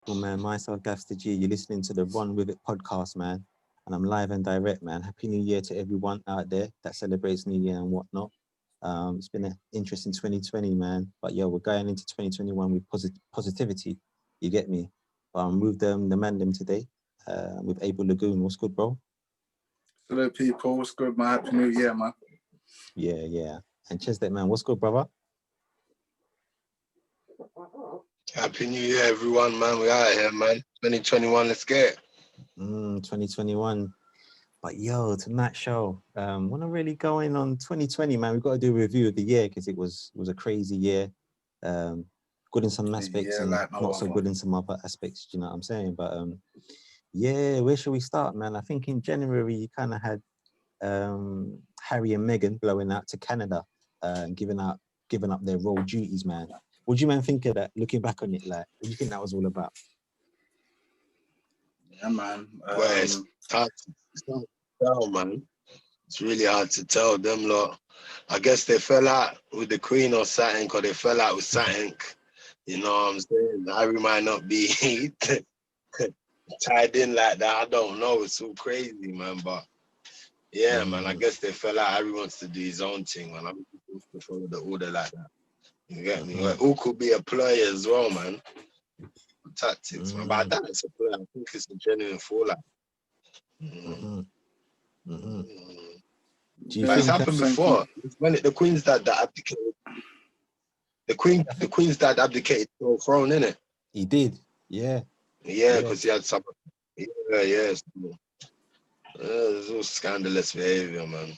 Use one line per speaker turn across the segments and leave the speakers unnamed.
Well, man, myself, Gafster G, you're listening to the Run With It podcast, man. And I'm live and direct, man. Happy New Year to everyone out there that celebrates New Year and whatnot. It's been an interesting 2020, man. But yo, we're going into 2021 with positivity. You get me? With the man them today with Abel Lagoon. What's good, bro?
Hello, people. What's good, man? Happy New Year, man.
Yeah. And Chesdet, man. What's good, brother?
Happy New Year, everyone, man. We out here, man. 2021, let's get it.
2021. But yo, tonight's show, want to really go in on 2020, man. We've got to do a review of the year because it was a crazy year. Good in some aspects and
like no
not so
other.
good in some other aspects, you know what I'm saying? But yeah, where should we start, man? I think in January you kind of had Harry and Meghan blowing out to Canada, giving up their royal duties, man. What do you man think of that? Looking back on it, like, what do you think that was all about?
Yeah, man.
Well, it's hard to tell, man. It's really hard to tell them lot. I guess they fell out with the Queen or something, or they fell out with something. You know what I'm saying? Harry might not be tied in like that. I don't know. It's all crazy, man. But yeah, man, I guess they fell out. Harry wants to do his own thing, man. I'm supposed to follow the order like that. You get me? Well, all could be a ploy as well, man. Tactics, man. But I doubt it's a ploy. I think it's a genuine fallout. It's happened before. When the Queen's dad that abdicated. The Queen's dad abdicated the throne, innit?
He did, yeah.
Yeah, because he had some. Yeah. It's all scandalous behavior, man.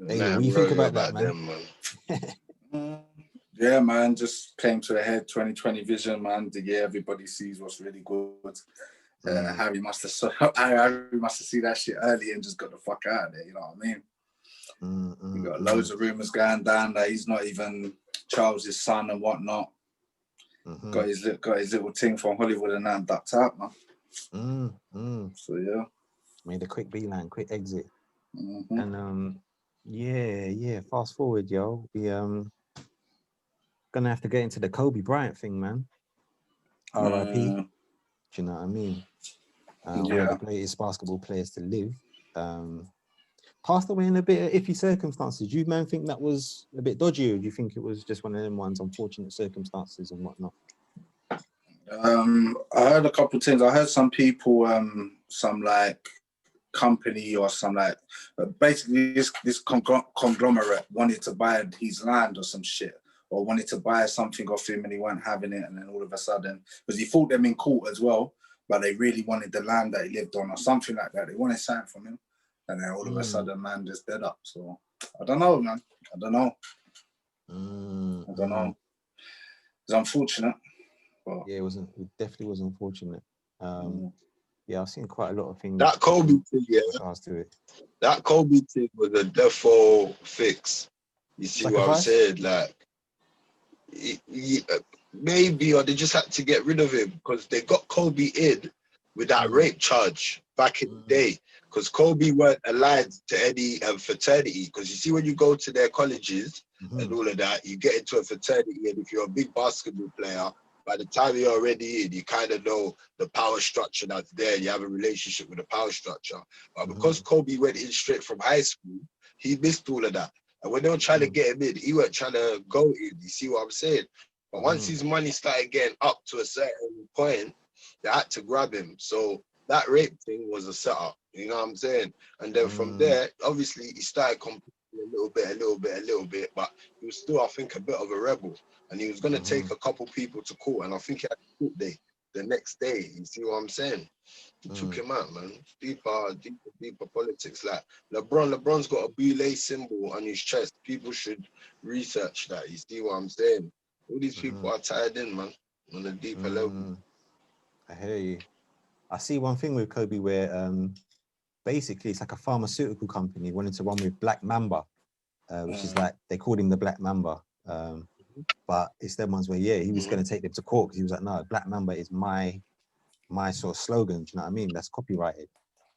Hey, what do you think about that, man?
Them, yeah, man, just came to the head 2020 vision, man. The year everybody sees what's really good. Harry must have seen that shit early and just got the fuck out of there, you know what I mean? You got loads of rumours going down that he's not even Charles's son and whatnot. Got his little thing from Hollywood and that ducked out, man. So yeah.
Made a quick beeline, quick exit. And yeah. Fast forward, yo. We gonna have to get into the Kobe Bryant thing, man. R.I.P. Do you know what I mean? One of the greatest basketball players to live. Passed away in a bit of iffy circumstances. Do you man think that was a bit dodgy, or do you think it was just one of them ones, unfortunate circumstances and whatnot?
I heard a couple of things. I heard some people, some like company or some like basically this conglomerate wanted to buy his land or some shit, or wanted to buy something off him and he weren't having it, and then all of a sudden, because he fought them in court as well, but they really wanted the land that he lived on or something like that. They wanted something from him, and then all of a sudden, man, just dead up. So I don't know, man. I don't know. It's unfortunate. But
yeah, it definitely was unfortunate. Yeah, I've seen quite a lot of things.
That Kobe thing, yeah. That Kobe thing was a defo fix. You see what I'm saying? Like, maybe, or they just had to get rid of him because they got Kobe in with that rape charge back in the day. Because Kobe weren't allied to any fraternity. Because you see, when you go to their colleges and all of that, you get into a fraternity, and if you're a big basketball player, by the time you're already in, you kind of know the power structure that's there. You have a relationship with the power structure. But because Kobe went in straight from high school, he missed all of that. And when they were trying to get him in, he weren't trying to go in. You see what I'm saying? But once his money started getting up to a certain point, they had to grab him. So that rape thing was a setup. You know what I'm saying? And then from there, obviously, he started competing a little bit. But he was still, I think, a bit of a rebel. And he was going to take a couple people to court. And I think he had a court day the next day. You see what I'm saying? He took him out, man. Deeper politics. Like LeBron's got a Boule symbol on his chest. People should research that. You see what I'm saying? All these people are tied in, man, on a deeper level.
I hear you. I see one thing with Kobe where basically it's like a pharmaceutical company wanted to run with Black Mamba, which is like, they called him the Black Mamba. But it's them ones where, he was going to take them to court because he was like, no, Black Mamba is my sort of slogan. Do you know what I mean? That's copyrighted.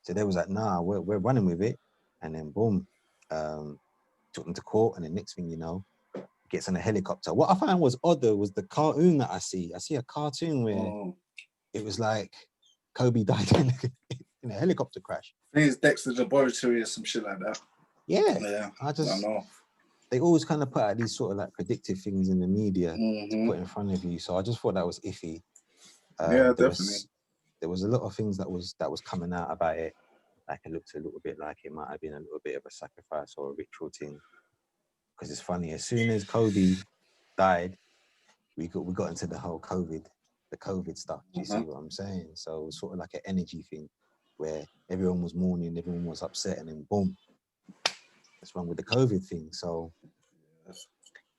So they was like, nah, we're running with it. And then boom, took them to court. And the next thing you know, gets on a helicopter. What I found was odd though was the cartoon that I see. I see a cartoon where it was like Kobe died in a helicopter crash.
I think it's Dexter's Laboratory or some shit like that.
Yeah.
I know.
They always kind of put out these sort of like predictive things in the media to put in front of you. So I just thought that was iffy.
Definitely.
There was a lot of things that was coming out about it. Like it looked a little bit like it might have been a little bit of a sacrifice or a ritual thing. Because it's funny, as soon as Kobe died, we got into the whole COVID stuff. Do you see what I'm saying? So it was sort of like an energy thing where everyone was mourning, everyone was upset, and then boom, what's wrong with the COVID thing? So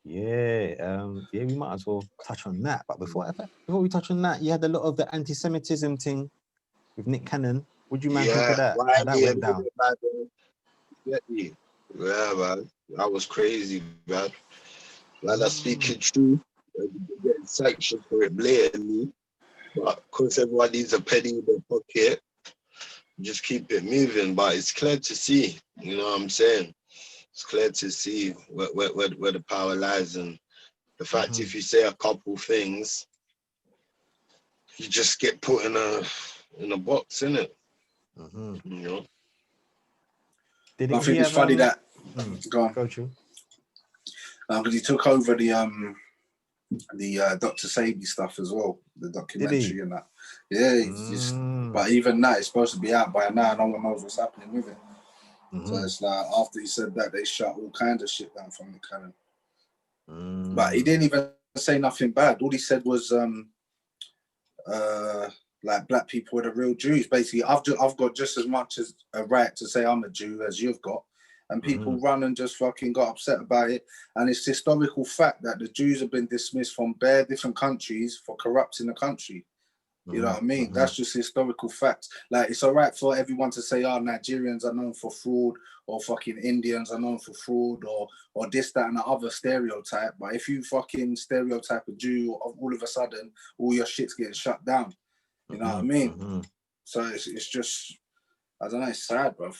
yeah, we might as well touch on that. But before we touch on that, you had a lot of the anti-Semitism thing with Nick Cannon. What do you man think of that? How that went down?
Yeah, man, that was crazy, man. Like that's speaking true. Getting sanctioned for it blatantly, but because everyone needs a penny in their pocket, just keep it moving. But it's clear to see, you know what I'm saying? It's clear to see where the power lies, and the fact if you say a couple things, you just get put in a box, innit? You know.
I think it's funny that go on.
Go true.
Because he took over the Dr. Sabi stuff as well, the documentary and that. Yeah, but even that is supposed to be out by now. No one knows what's happening with it. So it's like after he said that, they shut all kinds of shit down from the Cannon. But he didn't even say nothing bad. All he said was like black people are the real Jews. Basically, I've got just as much as a right to say I'm a Jew as you've got. And people run and just fucking got upset about it. And it's historical fact that the Jews have been dismissed from bare different countries for corrupting the country. You know what I mean? That's just historical facts. Like, it's all right for everyone to say, oh, Nigerians are known for fraud, or fucking Indians are known for fraud, or this, that, and the other stereotype. But if you fucking stereotype a Jew, all of a sudden, all your shit's getting shut down. You know what I mean? So it's just, I don't know, it's sad, bro.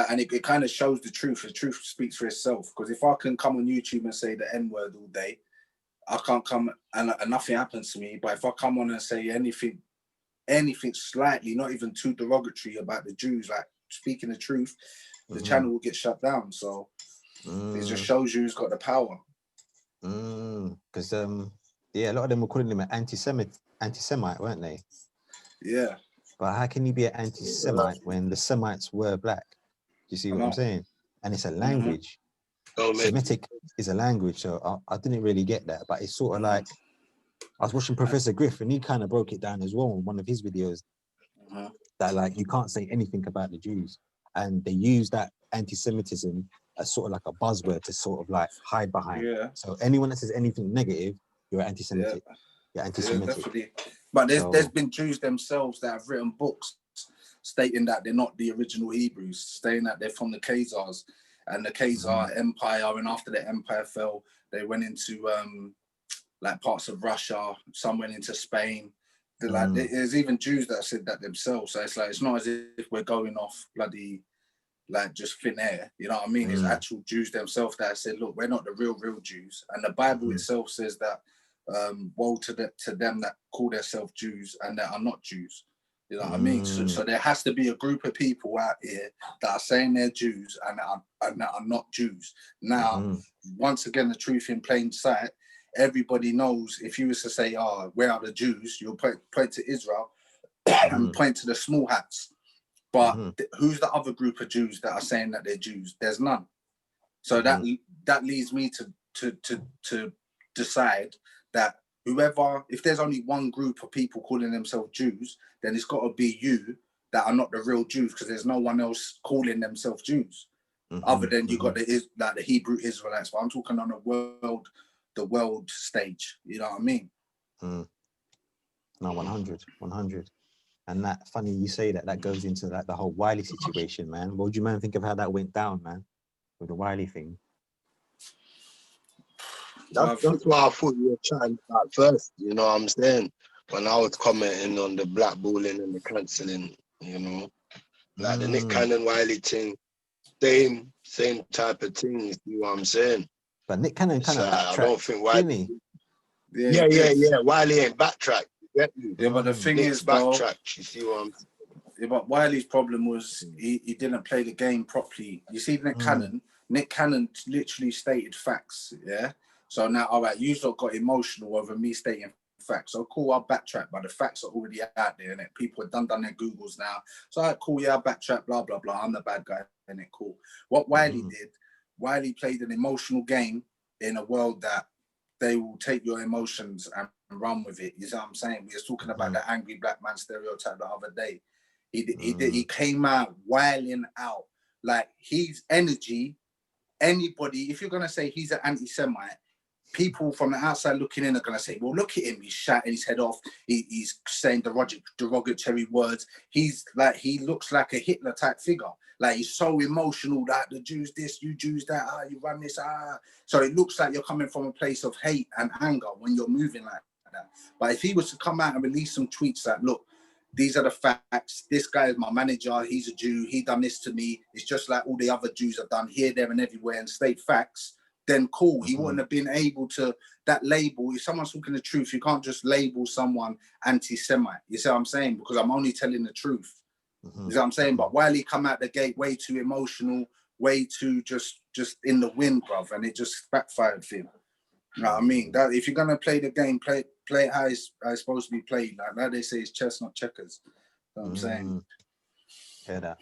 And it kind of shows the truth. The truth speaks for itself. Because if I can come on YouTube and say the N-word all day, I can't come and nothing happens to me. But if I come on and say anything slightly, not even too derogatory about the Jews, like speaking the truth, the channel will get shut down. So it just shows you who's got the power.
Because a lot of them were calling him an anti-Semite, weren't they?
Yeah.
But how can you be an anti-Semite when the Semites were black? Do you see what I'm saying? And it's a language. Semitic is a language, so I didn't really get that. But it's sort of like, I was watching Professor Griff, and he kind of broke it down as well in one of his videos, that like you can't say anything about the Jews, and they use that anti-Semitism as sort of like a buzzword to sort of like hide behind. So anyone that says anything negative, you're anti-Semitic. You're anti-Semitic.
Definitely. But there's been Jews themselves that have written books stating that they're not the original Hebrews, stating that they're from the Khazars and the Khazar Empire, and after the empire fell, they went into like parts of Russia, some went into Spain. Like, there's even Jews that said that themselves. So it's like, it's not as if we're going off bloody like just thin air. You know what I mean? It's actual Jews themselves that said, look, we're not the real Jews. And the Bible itself says that woe to them that call themselves Jews and that are not Jews. You know what I mean? So there has to be a group of people out here that are saying they're Jews and that are not Jews. Now, once again, the truth in plain sight. Everybody knows if you was to say, oh, where are the Jews? You'll point to Israel and point to the small hats. But who's the other group of Jews that are saying that they're Jews? There's none. So that leads me to decide that whoever, if there's only one group of people calling themselves Jews, then it's got to be you that are not the real Jews, because there's no one else calling themselves Jews other than you got the Hebrew Israelites. But I'm talking on the world stage. You know what I mean?
No, 100. And that, funny you say that goes into like the whole Wiley situation, man. What do you man think of how that went down, man, with the Wiley thing?
That's what I thought you were trying at first, you know what I'm saying? When I was commenting on the blackballing and the cancelling, you know, like the Nick Cannon Wiley thing, same type of thing, you know what I'm saying?
But Nick Cannon
It's
kind of
like, I don't
backtracked,
think Wiley.
didn't he?
Yeah, he did.
Wiley ain't backtracked. You get me?
Yeah, but the thing
Nick's
is, though,
backtracked. You see what I'm saying?
yeah, but Wiley's problem was he didn't play the game properly. You see, Nick Cannon literally stated facts. Yeah. So now, all right, you lot got emotional over me stating facts. So cool, I'll backtrack, but the facts are already out there, and people have done their Googles now. So all right, cool, yeah, I'll backtrack, blah blah blah. I'm the bad guy, and it cool. What Wiley did, Wiley played an emotional game in a world that they will take your emotions and run with it. You see what I'm saying? We were talking about the angry black man stereotype the other day. He came out wiling out like his energy. Anybody, if you're gonna say he's an anti-Semite, people from the outside looking in are gonna say, "Well, look at him. He's shouting his head off. He's saying derogatory words. He looks like a Hitler type figure. Like he's so emotional that the Jews this, you Jews that, you run this, So it looks like you're coming from a place of hate and anger when you're moving like that. But if he was to come out and release some tweets that, look, these are the facts. This guy is my manager. He's a Jew. He done this to me. It's just like all the other Jews have done here, there, and everywhere, and state facts. Then cool. He wouldn't have been able to, that label. If someone's talking the truth, you can't just label someone anti-Semite. You see what I'm saying? Because I'm only telling the truth. You see what I'm saying? But Wiley come out the gate way too emotional, way too just in the wind, bruv, and it just backfired for him. You know what I mean? That if you're gonna play the game, play it how it's supposed to be played. Like now they say it's chess, not checkers. You know what I'm saying?
Hear that.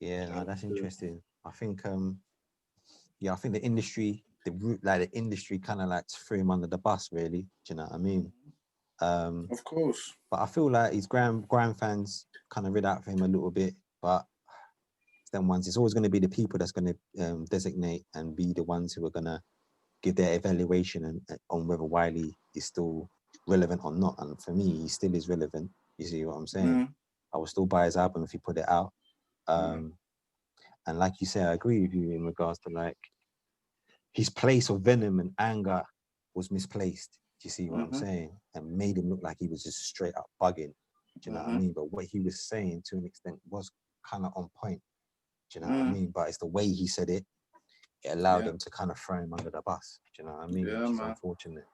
Yeah, no, that's interesting. I think I think the industry kind of like threw him under the bus, really. Do you know what I mean?
Of course.
But I feel like his grand fans kind of read out for him a little bit, but them ones, it's always going to be the people that's going to designate and be the ones who are going to give their evaluation on whether Wiley is still relevant or not. And for me, he still is relevant. You see what I'm saying? I will still buy his album if he put it out. And like you say, I agree with you in regards to like his place of venom and anger was misplaced. Do you see what I'm saying? And made him look like he was just straight up bugging. Do you know what I mean? But what he was saying to an extent was kind of on point. Do you know what I mean? But it's the way he said it. It allowed them to kind of throw him under the bus. Do you know what I mean?
Yeah,
which is
man.
unfortunate.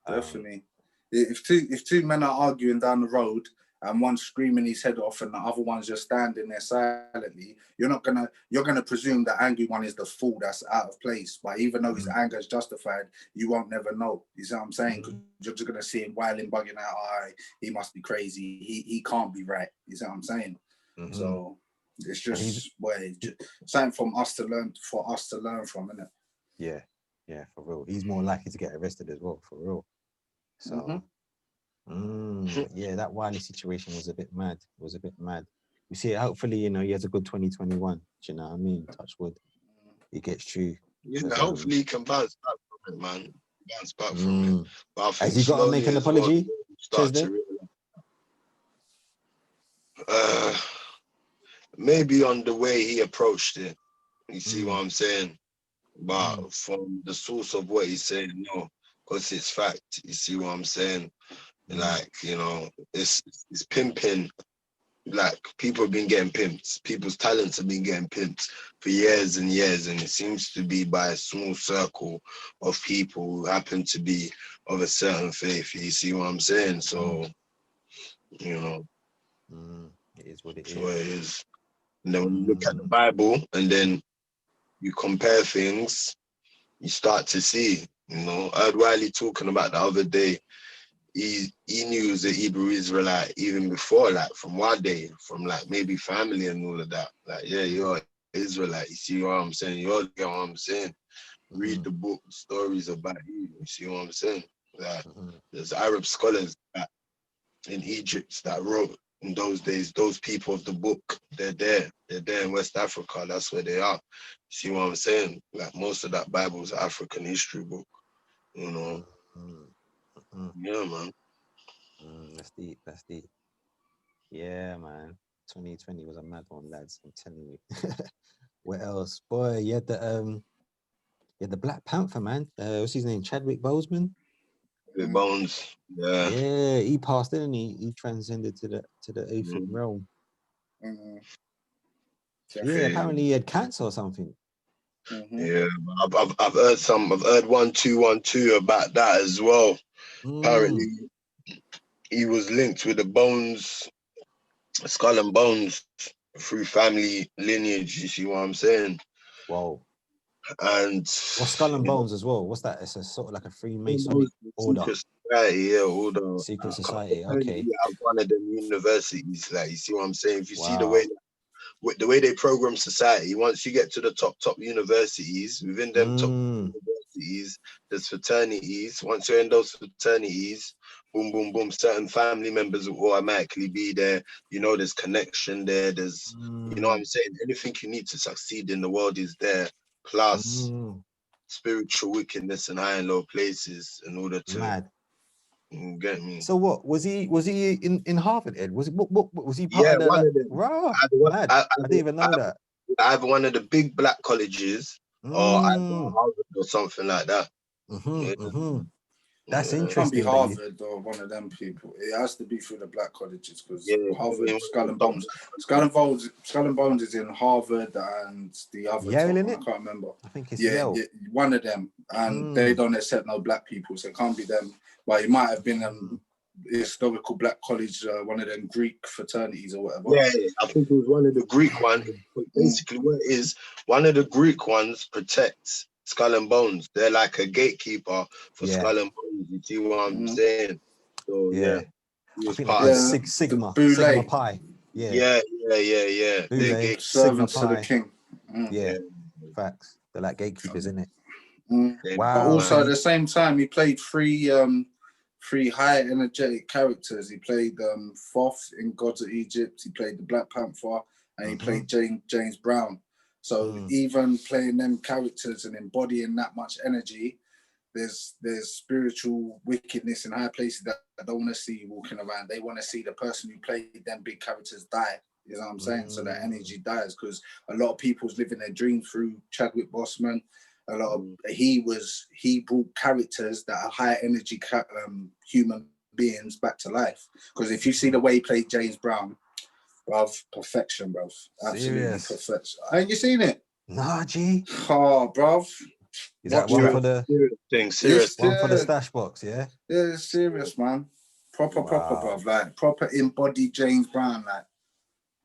Definitely. If two men are arguing down the road and one's screaming his head off and the other one's just standing there silently, you're gonna presume the angry one is the fool that's out of place. But even though his anger is justified, you won't never know. You see what I'm saying? Because you're just gonna see him whiling, bugging out. He must be crazy. He can't be right. You see what I'm saying? So it's just something from us to learn from, isn't it?
Yeah, for real. He's more likely to get arrested as well, for real. So, yeah, that Wiley situation was a bit mad. We see it. Hopefully, he has a good 2021. Do you know what I mean? Touch wood. He gets through.
Yeah, hopefully he can bounce back from it, man. But I think
has he got to make an apology?
Maybe on the way he approached it. You see what I'm saying? But from the source of what he's saying, no, because it's fact. You see what I'm saying? Like, it's pimping. Like, people have been getting pimped. People's talents have been getting pimped for years and years, and it seems to be by a small circle of people who happen to be of a certain faith. You see what I'm saying? So,
it is what it is.
What it is. And then when you look at the Bible and then you compare things, you start to see, I heard Wiley talking about the other day, he knew he was a Hebrew Israelite even before, like from one day, from like maybe family and all of that. Like, yeah, you're Israelite, you see what I'm saying? You all get what I'm saying? Read the book, stories about you see what I'm saying? Like, there's Arab scholars in Egypt that wrote in those days, those people of the book, they're there in West Africa, that's where they are. See what I'm saying? Like, most of that Bible is an African history book, Yeah, man.
That's deep. Yeah, man. 2020 was a mad one, lads. I'm telling you. What else? Boy, you had the Black Panther, man. What's his name? Chadwick Boseman?
Bones. Yeah.
Yeah, he passed, didn't he? He transcended to the aether realm. Yeah, apparently he had cancer or something.
Yeah, I've heard some. I've heard 1212 about that as well. Apparently, he was linked with the Bones, Skull and Bones through family lineage. You see what I'm saying?
Whoa.
And
What's Skull and Bones as well? What's that? It's a sort of like a Freemasonic order.
Secret society, yeah, order.
Secret society. Okay.
At one of them universities, like you see what I'm saying? If you see the
Wow.
way they program society, once you get to the top universities, within them top universities, there's fraternities. Once you're in those fraternities, boom, boom, boom, certain family members will automatically be there. You know, there's connection there. There's, you know what I'm saying? Anything you need to succeed in the world is there. Plus spiritual wickedness in high and low places in order to
Mad.
get me.
So what was he in Harvard, Ed? Was he what was he part of the,
one
like,
of them.
raw?
Mad.
I didn't even know that.
Either one of the big black colleges or either Harvard or something like that.
That's
It can't
interesting.
be Harvard or one of them people. It has to be through the black colleges because Harvard, Skull and Bones. Skull and Bones is in Harvard and the other
Yale,
top
in
one,
it?
I can't remember.
I think it's
Yeah,
Yale.
one of them. And they don't accept no black people, so it can't be them. But it might have been a historical black college, one of them Greek fraternities or whatever.
Yeah, I think it was one of the Greek ones. Basically, what it is, one of the Greek ones protects Skull and Bones. They're like a gatekeeper for Skull and Bones. You see what I'm saying? So
yeah.
he was
I think
part
like
of
Sigma
Boule.
Pi.
Yeah.
Boule,
Servants
Sigma
of the
Pi.
king.
Yeah, facts. They're like gatekeepers, isn't it?
But
Wow.
also at the same time, he played three high energetic characters. He played Thoth in Gods of Egypt. He played the Black Panther, and he played James Brown. So even playing them characters and embodying that much energy, there's spiritual wickedness in high places that I don't want to see you walking around. They want to see the person who played them big characters die. You know what I'm saying? So that energy dies because a lot of people's living their dreams through Chadwick Boseman. A lot of he brought characters that are high energy human beings back to life. Because if you see the way he played James Brown, bruv, perfection, bruv. Absolutely perfection. Ain't you seen it?
Nah, G.
Oh, bruv.
Is that one for the
serious
one for the stash box? Yeah.
Yeah, it's serious, man. Proper, bruv. Like proper embodied James Brown, like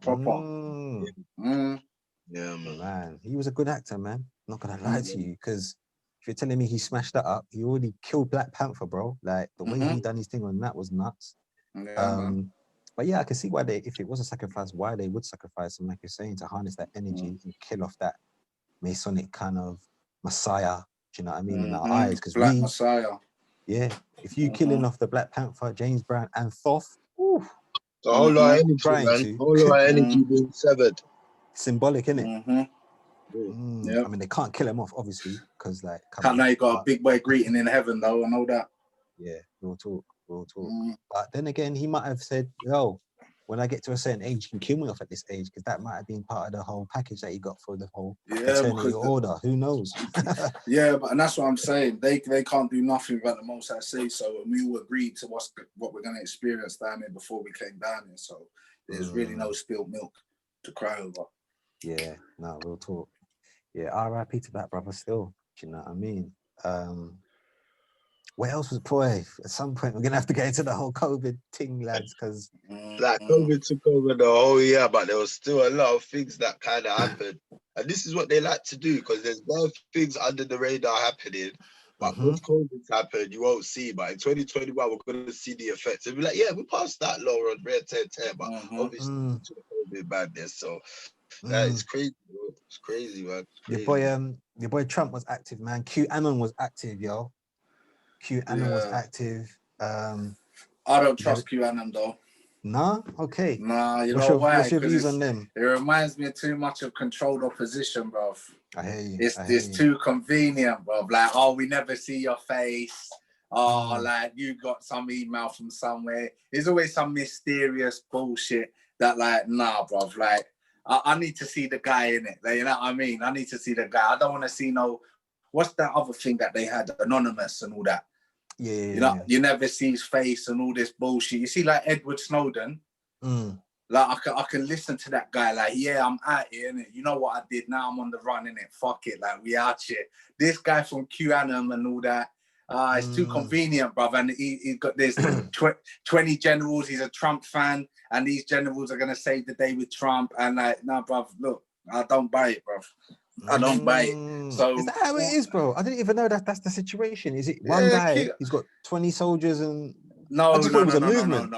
proper.
Yeah,
man. He was a good actor, man. Not gonna lie to you, because if you're telling me he smashed that up, he already killed Black Panther, bro. Like the way he done his thing on that was nuts. But yeah, I can see why if it was a sacrifice, why they would sacrifice him, like you're saying, to harness that energy and kill off that Masonic kind of Messiah. Do you know what I mean? In our eyes, because
Black Messiah.
Yeah, if you killing off the Black Panther, James Brown, and Thoth,
the whole lot of energy, man. Whole lot of energy being severed.
Symbolic, innit?
Yeah.
I mean, they can't kill him off, obviously, because like.
Now you got a big boy greeting in heaven, though, and all that.
Yeah, we'll talk. But then again, he might have said, "Yo, when I get to a certain age, you can kill me off at this age," because that might have been part of the whole package that he got for the whole fraternity order. Who knows?
And that's what I'm saying. They can't do nothing about the Most High say so, and we all agreed to what we're going to experience down here before we came down here. So there's really no spilled milk to cry over.
Yeah, no, we'll talk. Yeah, R.I.P. to that brother still. Do you know what I mean? What else was, boy, at some point we're going to have to get into the whole COVID thing, lads, because...
Like, COVID took over the whole year, but there was still a lot of things that kind of happened. And this is what they like to do, because there's more things under the radar happening. But once COVID's happened, you won't see. But in 2021, we're going to see the effects. It'll be like, yeah, we passed that law on Red 1010, but obviously to the COVID badness. So that is crazy, bro. It's crazy, man. It's crazy.
Your boy Trump was active, man. QAnon was active, yo. QAnon was active.
I don't trust QAnon, though.
Nah? Okay.
Nah, you know why?
What's your views on them?
It reminds me too much of controlled opposition, bruv.
I hear you.
It's too convenient, bruv. Like, oh, we never see your face. Oh, like, you got some email from somewhere. There's always some mysterious bullshit that, like, nah, bruv. Like, I need to see the guy in it. Like, you know what I mean? I need to see the guy. I don't want to see what's that other thing that they had? Anonymous and all that. You know, you never see his face and all this bullshit. You see, like Edward Snowden, Like I can listen to that guy. Like, yeah, I'm out here, innit? You know what I did? Now I'm on the run, innit? Fuck it, like we out here. This guy from QAnon and all that. It's too convenient, brother. And he got this 20 generals. He's a Trump fan, and these generals are gonna save the day with Trump. And like, nah, bruv, look, I don't buy it, bruv. I don't buy it. So
is that how it is, bro? I didn't even know that that's the situation. Is it one
Yeah,
guy?
kid.
He's got 20 soldiers and
No,
I just thought it was a
no.
movement.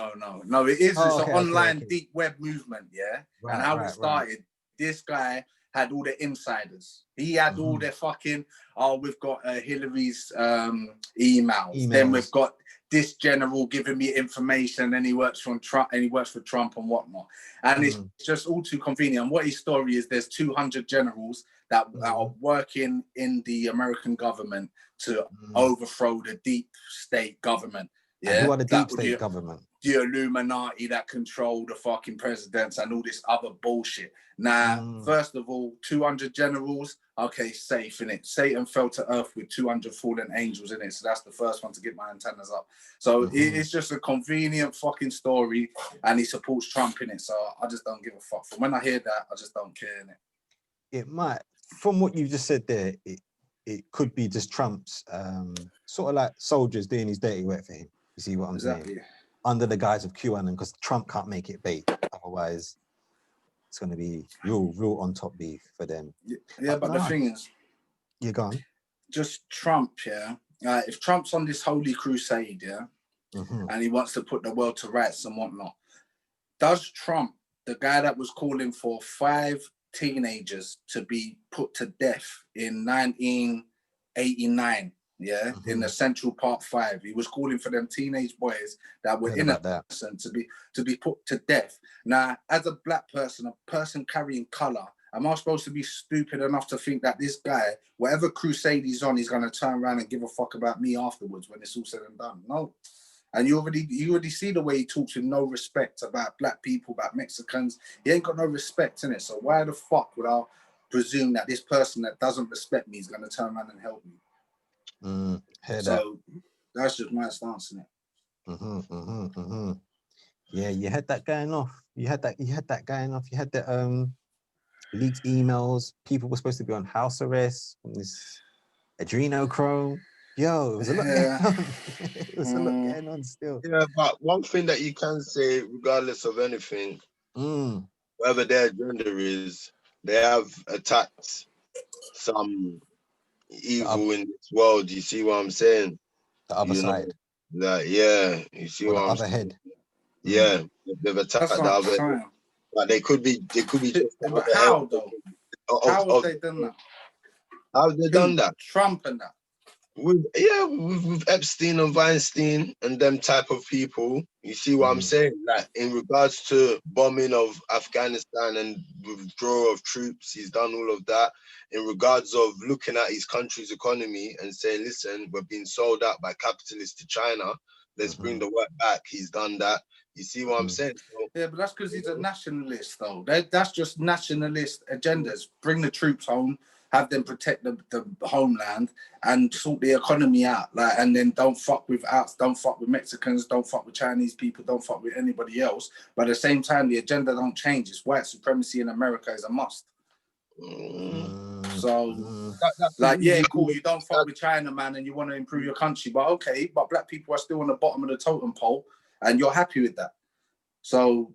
No, it is.
Oh,
It's
okay,
an online
okay.
deep web movement, yeah.
Right,
And how
right,
it started, this guy had all the insiders. He had all their fucking, oh, we've got Hillary's emails. Then we've got this general giving me information, and he works for Trump, and whatnot. And it's just all too convenient. And what his story is, there's 200 generals that are working in the American government to overthrow the deep state government. Yeah,
and who are the deep state government?
The Illuminati that control the fucking presidents and all this other bullshit. Now, first of all, 200 generals, okay, safe in it. Satan fell to earth with 200 fallen angels in it, so that's the first one to get my antennas up. So it's just a convenient fucking story, and he supports Trump in it. So I just don't give a fuck. From when I hear that, I just don't care in it.
It might, from what you just said there, it could be just Trump's sort of like soldiers doing his dirty work for him. You see what I'm saying? Under the guise of QAnon, because Trump can't make it bait. Otherwise, it's going to be real on top beef for them.
Yeah, but the thing is,
you're gone.
Just Trump, yeah. If Trump's on this holy crusade, yeah, and he wants to put the world to rights and whatnot, does Trump, the guy that was calling for 5 teenagers to be put to death in 1989, yeah, in the Central Park 5. He was calling for them teenage boys that were innocent to be put to death. Now, as a black person, a person carrying color, am I supposed to be stupid enough to think that this guy, whatever crusade he's on, he's going to turn around and give a fuck about me afterwards when it's all said and done? No. And you already see the way he talks with no respect about black people, about Mexicans. He ain't got no respect in it. So why the fuck would I presume that this person that doesn't respect me is going to turn around and help me? That's just my stance in it.
Yeah, you had that going off. You had that going off. You had the leaked emails. People were supposed to be on house arrest from this adrenochrome. Yo, it was a lot going on. It was a lot going on still.
Yeah, but one thing that you can say, regardless of anything, whatever their agenda is, they have attacked some evil in this world. You see what I'm saying?
The other side.
Like, yeah, you see what I'm saying?
Head.
Yeah, they've attacked the other head. But they could be just
but how though? How have they done that?
How have they done that?
Trump and that.
With Epstein and Weinstein and them type of people, you see what I'm saying? Like in regards to bombing of Afghanistan and withdrawal of troops, he's done all of that. In regards of looking at his country's economy and saying, listen, we're being sold out by capitalists to China. Let's bring the work back. He's done that. You see what I'm saying? So,
yeah, but that's because he's a nationalist, though. That's just nationalist agendas. Bring the troops home, have them protect the homeland, and sort the economy out. Like, and then don't fuck with Mexicans, don't fuck with Chinese people, don't fuck with anybody else. But at the same time, the agenda don't change. It's white supremacy in America is a must. So, cool. You don't fuck with China, man, and you want to improve your country, but okay, but black people are still on the bottom of the totem pole, and you're happy with that. So,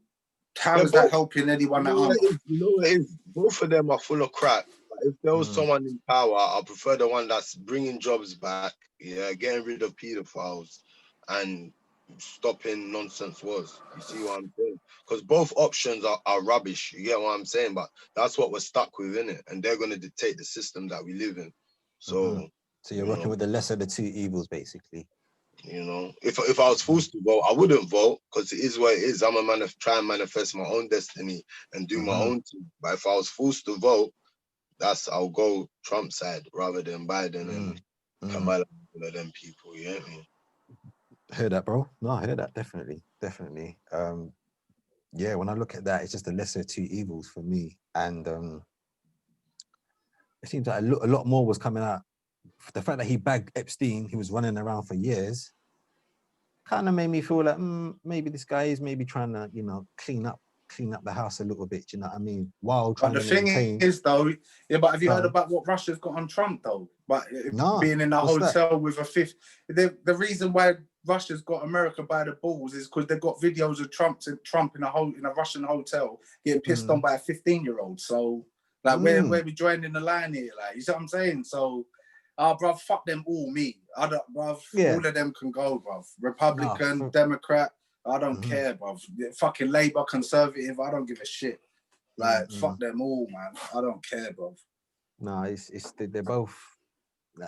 how is that helping anyone that aren't?
You know what it is? Both of them are full of crap. If there was someone in power, I prefer the one that's bringing jobs back, getting rid of pedophiles, and stopping nonsense wars. You see what I'm saying? Because both options are rubbish. You get what I'm saying? But that's what we're stuck with, innit? And they're going to dictate the system that we live in. So,
so you're working with the lesser of the two evils, basically.
You know, if I was forced to vote, I wouldn't vote because it is what it is. I'm a man of try and manifest my own destiny and do my own thing. But if I was forced to vote, I'll go Trump side rather than Biden and Kamala and all of them people. You know what I mean?
Heard that, bro. No, I heard that, definitely. Yeah, when I look at that, it's just the lesser of two evils for me. And it seems like a lot more was coming out. The fact that he bagged Epstein, he was running around for years, kind of made me feel like maybe this guy is maybe trying to, clean up clean up the house a little bit. Do you know what I mean? While
But
trying
the
to
thing
maintain.
is, though, yeah. But have you heard
Go on.
about what Russia's got on Trump, though? But
No,
being in a
what's that?
hotel with a fifth, the reason why Russia's got America by the balls is because they've got videos of Trump in a Russian hotel getting pissed on by a 15-year-old. So, like, where we joining the line here? Like, you see what I'm saying? So, bruv, fuck them all. Me, I don't, bruv.
Yeah.
All of them can go, bruv. Republican,
No.
Democrat, I don't care, bruv. Fucking Labour, Conservative, I don't give a shit. Like, fuck them all, man. I don't care, bro.
No, they're both.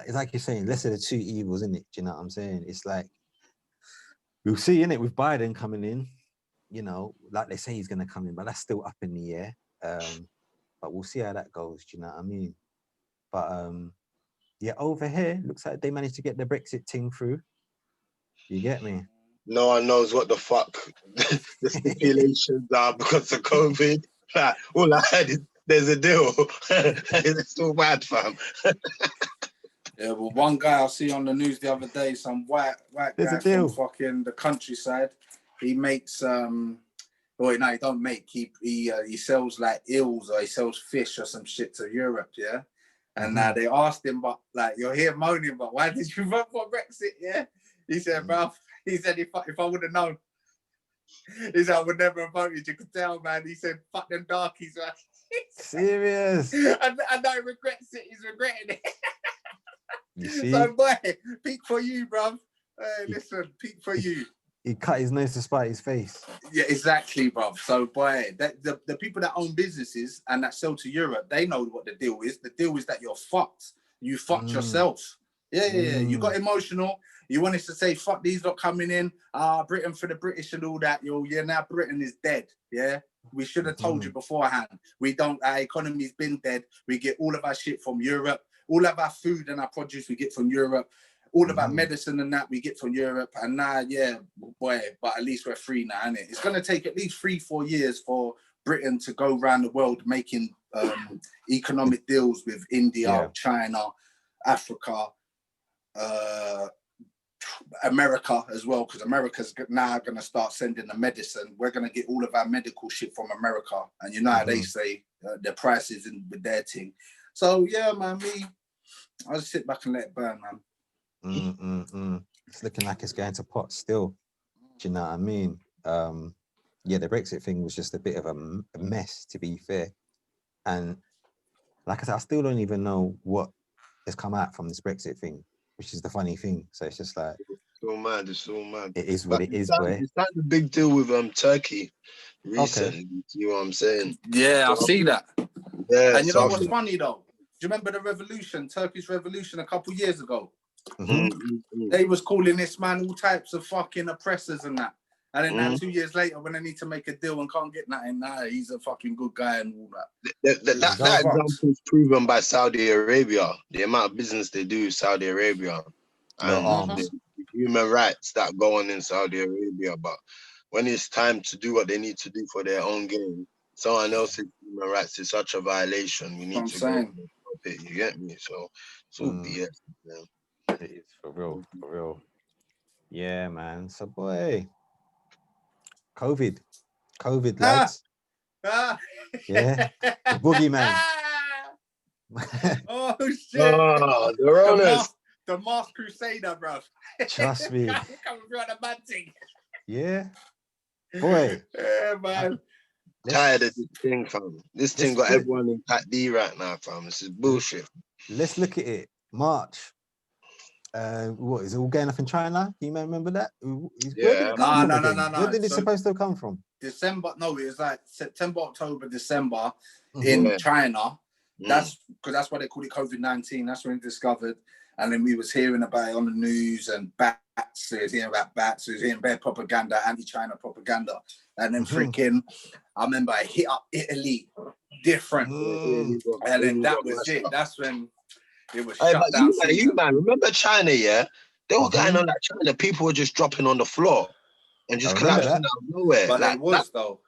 It's like you're saying, lesser of the two evils, isn't it? Do you know what I'm saying? It's like we'll see, innit, with Biden coming in. You know, like they say he's gonna come in, but that's still up in the air. But we'll see how that goes. Do you know what I mean? But yeah, over here looks like they managed to get the Brexit thing through. You get me?
No one knows what the fuck the stipulations are because of COVID. Like, all I heard is there's a deal. It's so bad, fam.
Yeah, well, one guy I see on the news the other day, some white
There's
guy
a deal.
from fucking the countryside. He makes well, no, he don't make. He sells like eels or he sells fish or some shit to Europe, yeah. And they asked him, but like you're here moaning, but why did you vote for Brexit? Yeah, he said, bro. He said if I would have known, he said I would never have voted. You could tell, man. He said, fuck them darkies, man.
Serious?
and now he regrets it. He's regretting it.
You see?
So, boy, peak for you, bruv. Hey, listen, peak for you.
He cut his nose to spite his face.
Yeah, exactly, bruv. So, boy, the people that own businesses and that sell to Europe, they know what the deal is. The deal is that you're fucked. You fucked yourself. Yeah. You got emotional. You wanted to say, fuck these lot coming in. Britain for the British and all that. Now Britain is dead. Yeah. We should have told you beforehand. Our economy's been dead. We get all of our shit from Europe. All of our food and our produce we get from Europe. All of our medicine and that we get from Europe. And now, yeah, boy, but at least we're free now, innit? It's going to take at least 3-4 years for Britain to go around the world making economic deals with India, China, Africa, America as well, because America's now going to start sending the medicine. We're going to get all of our medical shit from America. And you know how they say the prices in with their thing. So, yeah, man, I'll just sit back and let it burn, man.
It's looking like it's going to pot still. Do you know what I mean? Yeah, the Brexit thing was just a bit of a mess, to be fair. And like I said, I still don't even know what has come out from this Brexit thing, which is the funny thing. So it's just like
It's so mad.
It is what it is, boy.
It's like a big deal with Turkey recently. You know what I'm saying?
Yeah, I see that.
Yeah.
And you know what's funny though? Do you remember the revolution, Turkish revolution a couple years ago? They was calling this man all types of fucking oppressors and that. And then now 2 years later, when they need to make a deal and can't get nothing, he's a fucking good guy and all that.
That example is proven by Saudi Arabia. The amount of business they do with Saudi Arabia and the human rights that go on in Saudi Arabia. But when it's time to do what they need to do for their own gain, someone else's human rights is such a violation. We need to go and stop it. You get me? So it's all BS. Man.
It is for real. Yeah, man. So boy, COVID, lads. Yeah, the boogeyman.
Oh shit!
Oh, the Ronas.
The masked crusader, bro.
Trust me.
Coming through on the bad thing.
Yeah, boy.
Yeah, man.
Tired of this thing, fam. This thing got everyone in Pat D right now, fam. This is bullshit.
Let's look at it. March. What is it all going off in China? You may remember that?
No.
Where did it supposed to come from?
December. No, it was like September, October, December in China. That's because that's why they call it COVID-19. That's when it discovered. And then we was hearing about it on the news and bats. We was hearing about bats. We was hearing bad propaganda, anti-China propaganda. And then freaking, I remember I hit up Italy, different. And then that was it. That's when it was shut down.
You man, remember China, yeah? They were going on like China. People were just dropping on the floor and just collapsing out of nowhere.
But like, it was though.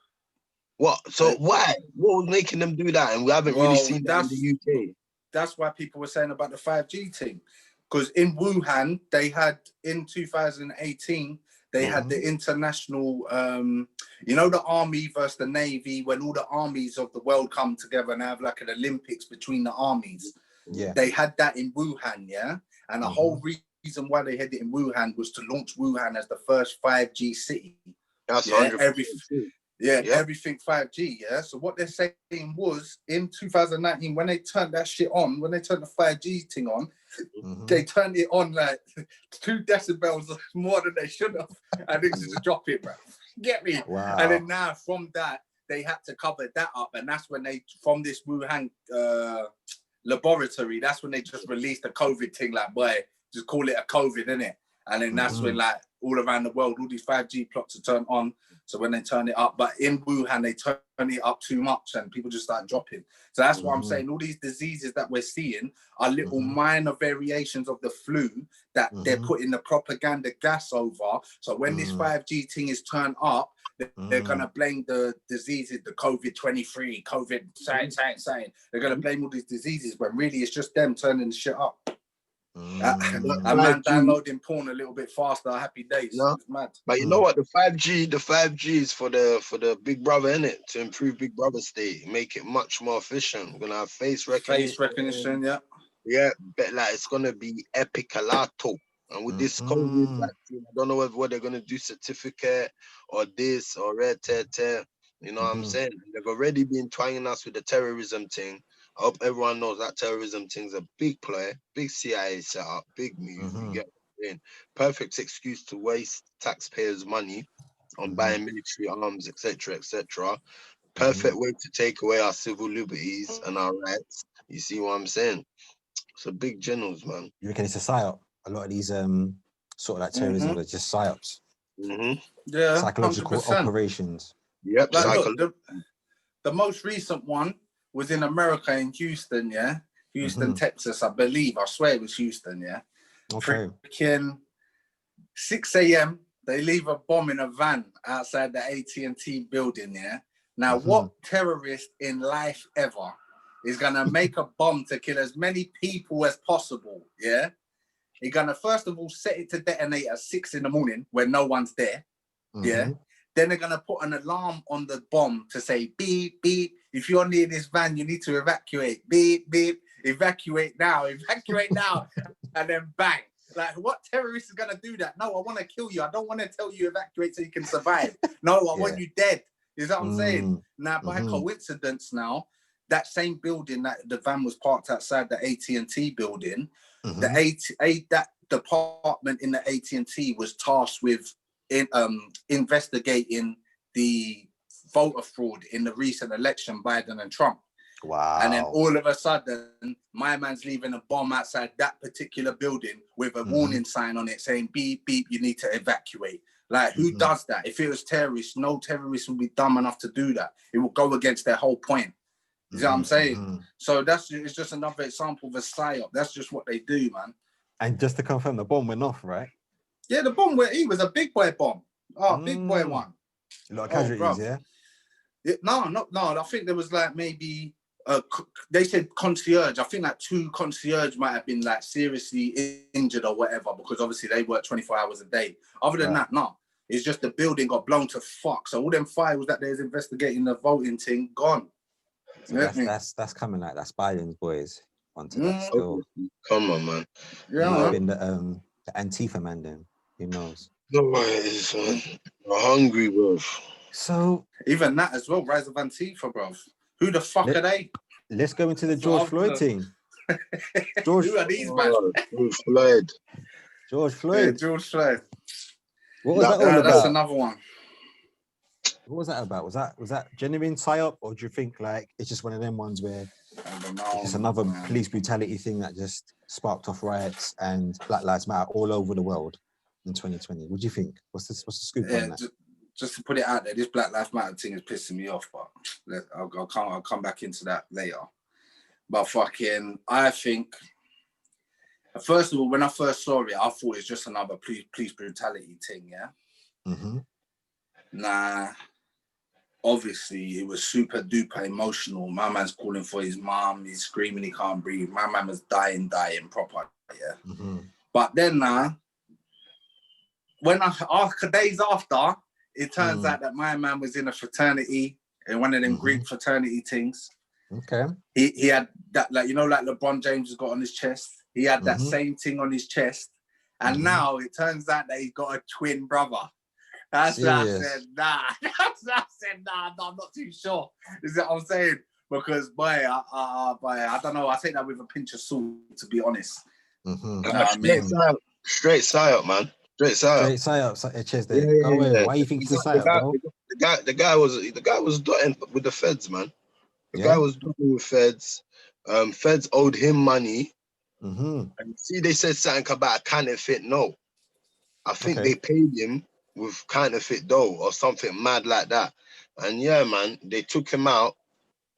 What? So why? What was making them do that? And we haven't really seen that in the UK.
That's why people were saying about the 5G thing. Because in Wuhan, they had, in 2018, they had the international, you know, the army versus the navy, when all the armies of the world come together and have like an Olympics between the armies.
Yeah.
They had that in Wuhan, yeah? And the whole reason why they had it in Wuhan was to launch Wuhan as the first 5G city.
That's
Yeah,
100%.
Everything 5G, yeah? So what they're saying was, in 2019, when they turned that shit on, when they turned the 5G thing on, they turned it on like 2 decibels more than they should have. And it's just drop it, bro. Get me?
Wow.
And then now from that, they had to cover that up. And that's when they, from this Wuhan laboratory, that's when they just released the COVID thing, like, boy, just call it a COVID, innit? And then that's when, like, all around the world, all these 5G plots are turned on. So when they turn it up, but in Wuhan, they turn it up too much and people just start dropping. So that's what I'm saying. All these diseases that we're seeing are little minor variations of the flu that they're putting the propaganda gas over. So when this 5G thing is turned up, they're going to blame the diseases, the COVID-23, COVID, saying. They're going to blame all these diseases, but really it's just them turning the shit up. And man downloading porn a little bit faster, happy days.
No.
It's mad.
But you know what? The 5G is for the Big Brother, innit? To improve Big Brother state, make it much more efficient. We're gonna have face recognition.
Face recognition, yeah.
Yeah, but like it's gonna be epic alato. And with this COVID vaccine, I don't know what they're gonna do, certificate or this or red tear. You know what I'm saying? They've already been twanging us with the terrorism thing. I hope everyone knows that terrorism thing's a big play, big CIA setup, big move. You get what I'm saying? Perfect excuse to waste taxpayers' money on buying military arms, etc., etc. Perfect way to take away our civil liberties and our rights. You see what I'm saying? So big generals, man.
You reckon it's a psyop? A lot of these sort of like terrorism are just psyops.
Yeah,
Psychological
100%.
operations.
Yep.
Like, look, the most recent one was in America, in Houston, yeah? Houston, Texas, I believe. I swear it was Houston, yeah?
Okay.
Freaking 6 a.m., they leave a bomb in a van outside the AT&T building, yeah? Now, what terrorist in life ever is going to make a bomb to kill as many people as possible, yeah? You're going to, first of all, set it to detonate at 6 in the morning when no one's there, yeah? Then they're going to put an alarm on the bomb to say, beep, beep. If you're near this van, you need to evacuate. Beep, beep. Evacuate now. Evacuate now. And then bang. Like, what terrorist is going to do that? No, I want to kill you. I don't want to tell you evacuate so you can survive. No, I want you dead. Is that what I'm saying? Now, by coincidence now, that same building that the van was parked outside, the AT&T building, that department in the AT&T was tasked with investigating the voter fraud in the recent election, Biden and Trump.
Wow.
And then all of a sudden, my man's leaving a bomb outside that particular building with a warning sign on it saying, beep, beep, you need to evacuate. Like, who does that? If it was terrorists, no terrorist would be dumb enough to do that. It will go against their whole point. You know what I'm saying? So it's just another example of a psyop. That's just what they do, man.
And just to confirm, the bomb went off, right?
Yeah, the bomb he was a big boy bomb. Oh, big boy one.
A lot of casualties, yeah?
No. I think there was like maybe they said concierge. I think like 2 concierge might have been like seriously injured or whatever, because obviously they work 24 hours a day. Other than that, no. It's just the building got blown to fuck. So all them files that they was investigating the voting thing gone.
So that's coming like that's Biden's boys onto that still.
Come on, man.
Yeah, been the Antifa man then. Who knows?
No worries, man. I'm hungry, bro.
So
even that as well, Rise of Antifa, bro. Who the fuck are they?
Let's go into the George Floyd thing.
Who are these man?
George Floyd.
George Floyd.
Yeah, George Floyd.
What was that all about?
That's another one.
What was that about? Was that genuine psyop, or do you think like it's just one of them ones where it's another police brutality thing that just sparked off riots and Black Lives Matter all over the world in 2020? What do you think? What's the scoop on that?
Just to put it out there, this Black Lives Matter thing is pissing me off, but I'll come back into that later. But fucking, I think, first of all, when I first saw it, I thought it was just another police brutality thing, yeah? Nah, obviously, it was super duper emotional. My man's calling for his mom, he's screaming, he can't breathe. My man was dying proper, yeah? But then days after, it turns out that my man was in a fraternity, in one of them Greek fraternity things.
Okay.
He had that, like, you know, like LeBron James has got on his chest. He had that same thing on his chest. And now it turns out that he's got a twin brother. That's what I said, nah. That's what I said, nah, I'm not too sure. Is that what I'm saying? Because, boy, I don't know. I take that with a pinch of salt, to be honest.
Straight psyop, man. Straight psyop.
Straight psyop, chest there. Go away. Why you think it's a psyop, bro?
The guy was dotting with the feds, man. The guy was dotting with feds. Feds owed him money. And see, they said something about a counterfeit note. I think they paid him with counterfeit dough or something mad like that. And yeah, man, they took him out.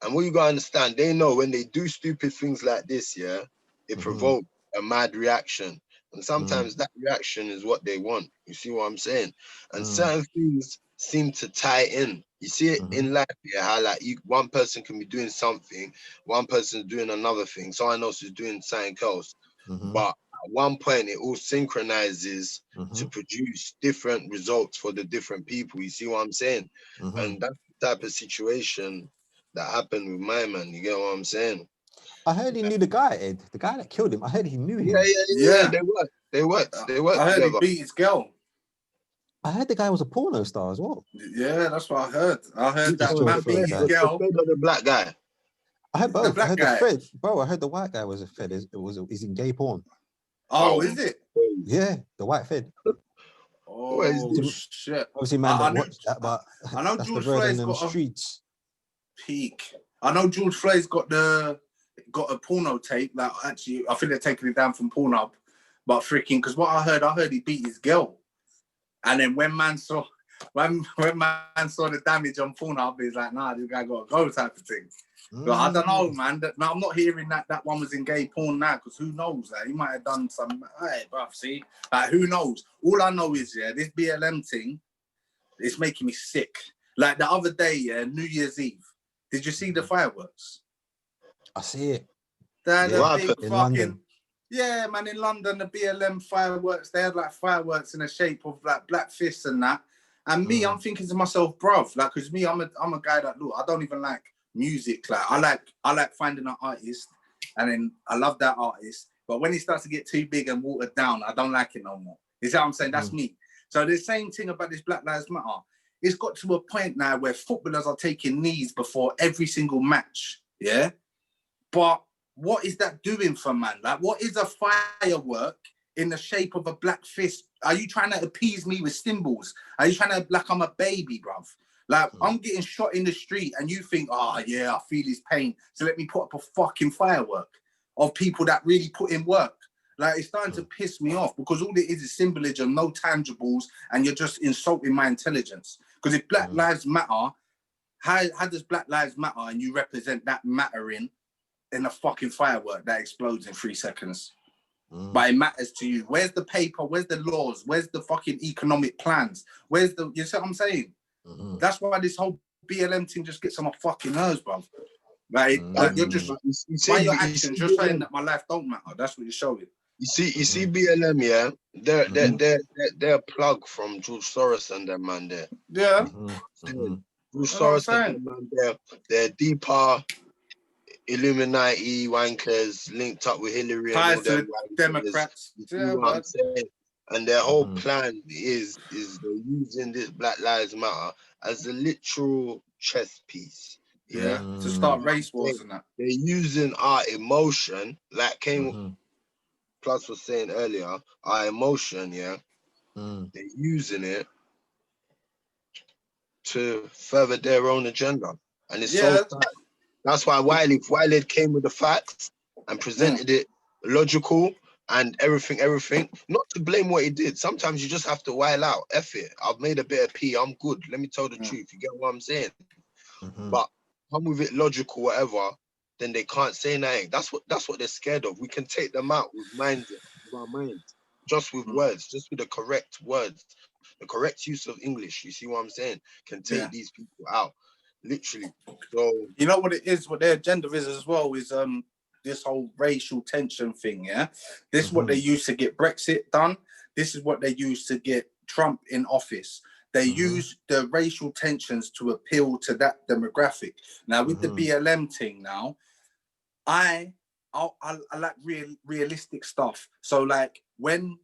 And what you gotta understand, they know when they do stupid things like this, yeah, it provokes a mad reaction. And sometimes that reaction is what they want. You see what I'm saying? And certain things seem to tie in. You see it in life, yeah, how like one person can be doing something, one person's doing another thing, someone else is doing something else. But at one point, it all synchronizes to produce different results for the different people. You see what I'm saying? And that's the type of situation that happened with my man. You get what I'm saying?
I heard he knew the guy, Ed. The guy that killed him. I heard he knew him.
Yeah. They worked
I heard
together.
he beat his girl.
I heard the guy was a porno star as well.
Yeah, that's what I heard. I heard that man beat his girl.
The black guy.
I heard both.
black
I heard
guy.
the Fed. Bro, I heard the white guy was a Fed. He's in gay porn.
Oh, is it?
Yeah, the white Fed.
Oh, shit.
Obviously, man, don't watch that, but
I know
that's
George
the word
Floyd's
in them
got
streets.
Peak. I know George Floyd's got a porno tape. Like, actually, I think they're taking it down from Pornhub. But freaking, because what I heard he beat his girl. And then when man saw the damage on Pornhub, he's like, nah, this guy got to go type of thing. But I don't know, man. No, I'm not hearing that one was in gay porn now, because who knows? Like, he might have done some, hey, bruv, see? Like, who knows? All I know is, yeah, this BLM thing, it's making me sick. Like, the other day, yeah, New Year's Eve, did you see the fireworks?
I see it.
They're the big
in
fucking...
London.
Yeah, man, in London, the BLM fireworks, they had like fireworks in the shape of like black fists and that. And me, I'm thinking to myself, bruv, like, because me, I'm a guy that, look, I don't even like music. Like, I like finding an artist, and then I love that artist. But when it starts to get too big and watered down, I don't like it no more. You see what I'm saying? That's me. So the same thing about this Black Lives Matter. It's got to a point now where footballers are taking knees before every single match. Yeah. But what is that doing for man? Like, what is a firework in the shape of a black fist? Are you trying to appease me with symbols? Are you trying to, like, I'm a baby, bruv? Like, I'm getting shot in the street and you think, oh, yeah, I feel his pain, so let me put up a fucking firework of people that really put in work. Like, it's starting to piss me off, because all it is symbolism, no tangibles, and you're just insulting my intelligence. Because if Black Lives Matter, how does Black Lives Matter and you represent that mattering in a fucking firework that explodes in 3 seconds? But it matters to you. Where's the paper? Where's the laws? Where's the fucking economic plans? Where's the, you see what I'm saying? That's why this whole BLM thing just gets on my fucking nerves, bro. Like, you're just, by your actions, you're saying that my life don't matter. That's what you're showing.
You see BLM, yeah? They're a plug from George Soros and them, man, there.
Yeah.
George Soros and them, man, they're deeper Illuminati wankers linked up with Hillary and all them
Democrats.
You see what I'm saying? And their whole plan is they're using this Black Lives Matter as a literal chess piece. Yeah.
To start race wars and that.
They're using our emotion, like Plus was saying earlier, our emotion, yeah. They're using it to further their own agenda. And it's so sad. That's why Wiley came with the facts and presented it logical and everything. Not to blame what he did. Sometimes you just have to while out. F it. I've made a bit of pee. I'm good. Let me tell the truth. You get what I'm saying? But come with it logical, whatever, then they can't say nothing. That's what they're scared of. We can take them out with our minds. Just with words, just with the correct words, the correct use of English. You see what I'm saying? Can take these people out. Literally. So
you know what it is, what their agenda is as well, is this whole racial tension thing, yeah? This is what they use to get Brexit done. This is what they use to get Trump in office, they use the racial tensions to appeal to that demographic. Now with the BLM thing now, I like realistic stuff. So like when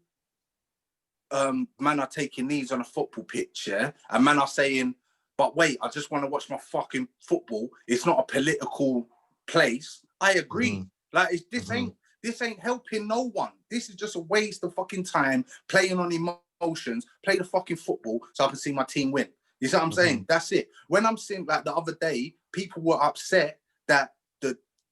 man are taking knees on a football pitch, yeah, and man are saying, but wait, I just want to watch my fucking football. It's not a political place. I agree. Like this ain't helping no one. This is just a waste of fucking time playing on emotions. Play the fucking football so I can see my team win. You see what I'm saying? That's it. When I'm seeing like the other day, people were upset that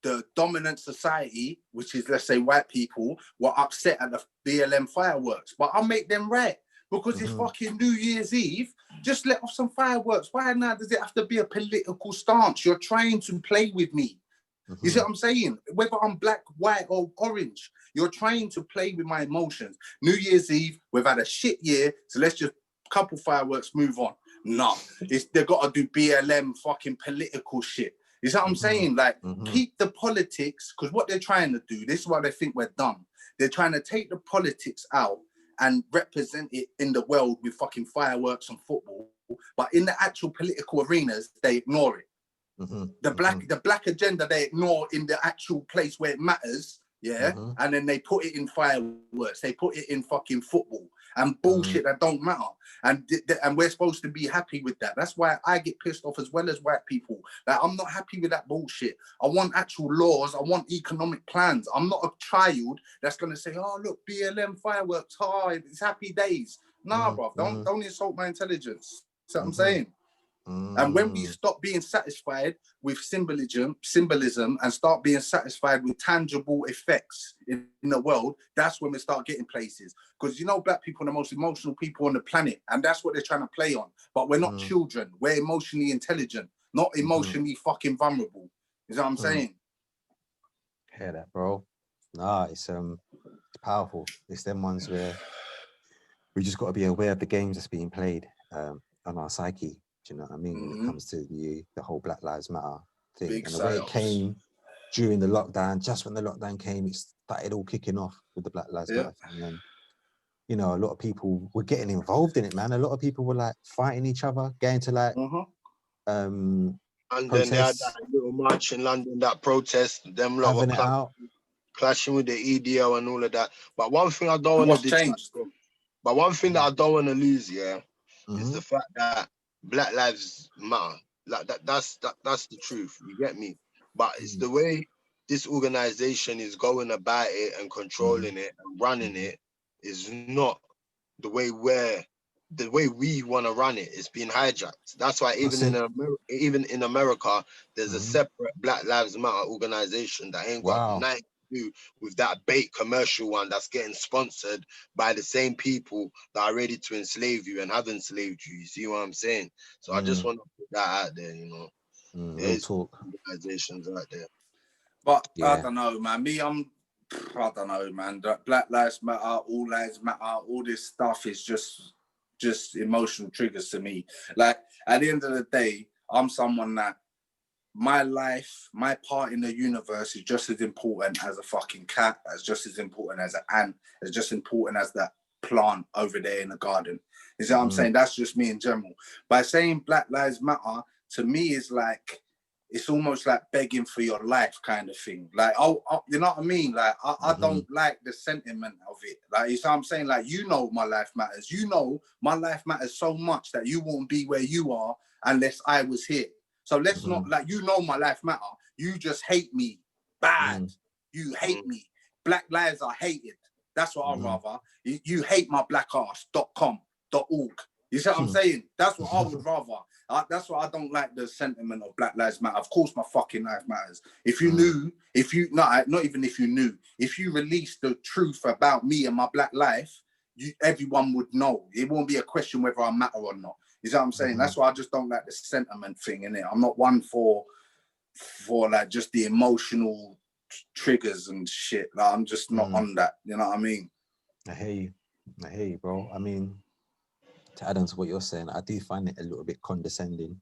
the dominant society, which is, let's say, white people, were upset at the BLM fireworks. But I'll make them right because it's fucking New Year's Eve. Just let off some fireworks. Why now does it have to be a political stance? You're trying to play with me. You see what I'm saying? Whether I'm black, white, or orange, you're trying to play with my emotions. New Year's Eve, we've had a shit year, so let's just couple fireworks, move on. No, they've got to do BLM fucking political shit. You see what I'm saying? Like, keep the politics, because what they're trying to do, this is why they think we're dumb. They're trying to take the politics out and represent it in the world with fucking fireworks and football. But in the actual political arenas, they ignore it. The black agenda, they ignore in the actual place where it matters. Yeah. And then they put it in fireworks. They put it in fucking football and bullshit that don't matter. And we're supposed to be happy with that. That's why I get pissed off as well as white people. Like, I'm not happy with that bullshit. I want actual laws. I want economic plans. I'm not a child that's going to say, oh, look, BLM fireworks. Oh, it's happy days. Nah, bro. Don't insult my intelligence. See what I'm saying? And when we stop being satisfied with symbolism and start being satisfied with tangible effects in the world, that's when we start getting places. Because, you know, black people are the most emotional people on the planet, and that's what they're trying to play on. But we're not children. We're emotionally intelligent, not emotionally fucking vulnerable. You know what I'm saying?
Hear that, bro? Nah, it's powerful. It's them ones where we just got to be aware of the games that's being played on our psyche. Do you know what I mean? When it comes to the whole Black Lives Matter thing.
Big
and the way it came during the lockdown, just when the lockdown came, it started all kicking off with the Black Lives Matter thing. And, you know, a lot of people were getting involved in it, man. A lot of people were like fighting each other, going to like
and then they had that little march in London, that protest, them lot were clashing with the EDL and all of that. But one thing I don't want to change. But one thing that I don't want to lose, is the fact that Black Lives Matter. Like that's the truth. You get me? But it's the way this organization is going about it and controlling it and running it is not the way we want to run it. It's being hijacked. That's why even in America, there's a separate Black Lives Matter organization that ain't got nothing to do with that bait commercial one that's getting sponsored by the same people that are ready to enslave you and have enslaved you. You see what I'm saying? So I just want to put that out there, you know. There's organizations out there.
But I don't know, man. I don't know, man. Black Lives Matter, All Lives Matter, all this stuff is just emotional triggers to me. Like, at the end of the day, I'm someone that my life, my part in the universe is just as important as a fucking cat, as just as important as an ant, as just important as that plant over there in the garden. You see what I'm saying? That's just me in general. By saying Black Lives Matter, to me is like, it's almost like begging for your life kind of thing. Like, you know what I mean? Like, I don't like the sentiment of it. Like, you know what I'm saying? Like, you know my life matters. You know my life matters so much that you won't be where you are unless I was here. So let's not, like, you know my life matter. You just hate me bad. You hate me. Black lives are hated. That's what I'd rather. You hate my blackass.com.org. You see what I'm saying? That's what I would rather. That's why I don't like the sentiment of Black Lives Matter. Of course, my fucking life matters. If you knew, not even if you knew, if you released the truth about me and my black life, everyone would know. It won't be a question whether I matter or not. You see what I'm saying? That's why I just don't like the sentiment thing in it. I'm not one for like just the emotional triggers and shit. Like, I'm just not on that. You know what I mean?
I hear you, bro. I mean, to add on to what you're saying, I do find it a little bit condescending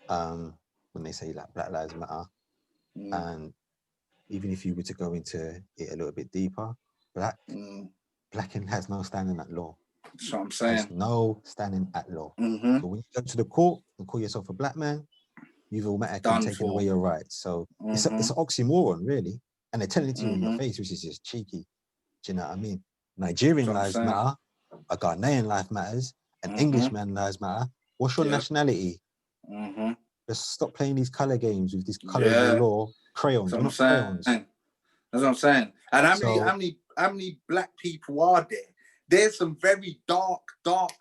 when they say like Black Lives Matter. And even if you were to go into it a little bit deeper, black has no stand in that law.
That's what I'm
There's
saying.
no standing at law.
Mm-hmm.
So when you go to the court and call yourself a black man, you've automatically
Done
taken
for.
away your rights. So it's
Mm-hmm.
an oxymoron, really. And they're telling it to you in your
Mm-hmm.
face, which is just cheeky. Do you know what I mean? Nigerian
That's what I'm
lives
saying.
matter, a Ghanaian life matters, an
Mhm.
Englishman lives matter. What's your
Yeah.
nationality?
Mm-hmm.
Just stop playing these color games with these color
Yeah.
law crayons.
That's
We're
what I'm
not crayons.
saying. That's what I'm saying. And
So
how many black people are there? There's some very dark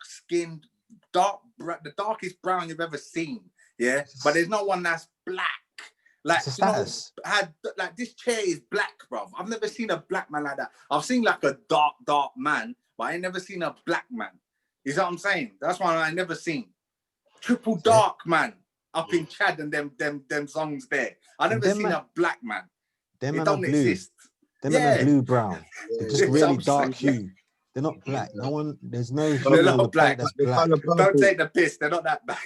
skinned, the darkest brown you've ever seen. Yeah, but there's no one that's black. Like,
it's a
you know,
status.
like this chair is black, bro. I've never seen a black man like that. I've seen like a dark man, but I ain't never seen a black man. You know what I'm saying? That's one I never seen. Triple dark man up in Chad and them songs there. I never seen a black man.
Them
It
men are
don't
blue.
exist.
Them men are
Yeah.
blue brown. They're just
Yeah.
really
That's
dark
what I'm saying.
hue. They're not black. No one. There's no
They're
human on
not
the
black.
planet that's
The
black.
colour
Don't
purple.
take the piss. They're not that bad.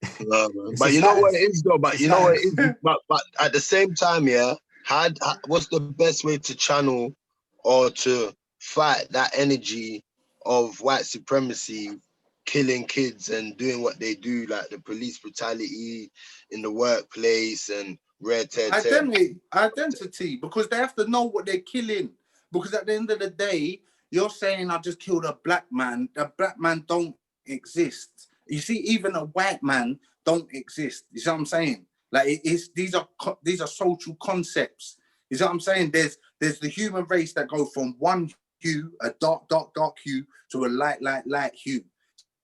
It's
But
a
you know what it
status.
is though. But
It's
you know what it
status.
is. But at the same time, yeah. What's the best way to channel or to fight that energy of white supremacy, killing kids and doing what they do, like the police brutality in the workplace and red tear.
Identity, because they have to know what they're killing. Because at the end of the day, you're saying I just killed a black man. A black man don't exist. You see, even a white man don't exist. You see what I'm saying? Like these are social concepts. You see what I'm saying? There's the human race that go from one hue, a dark hue, to a light hue.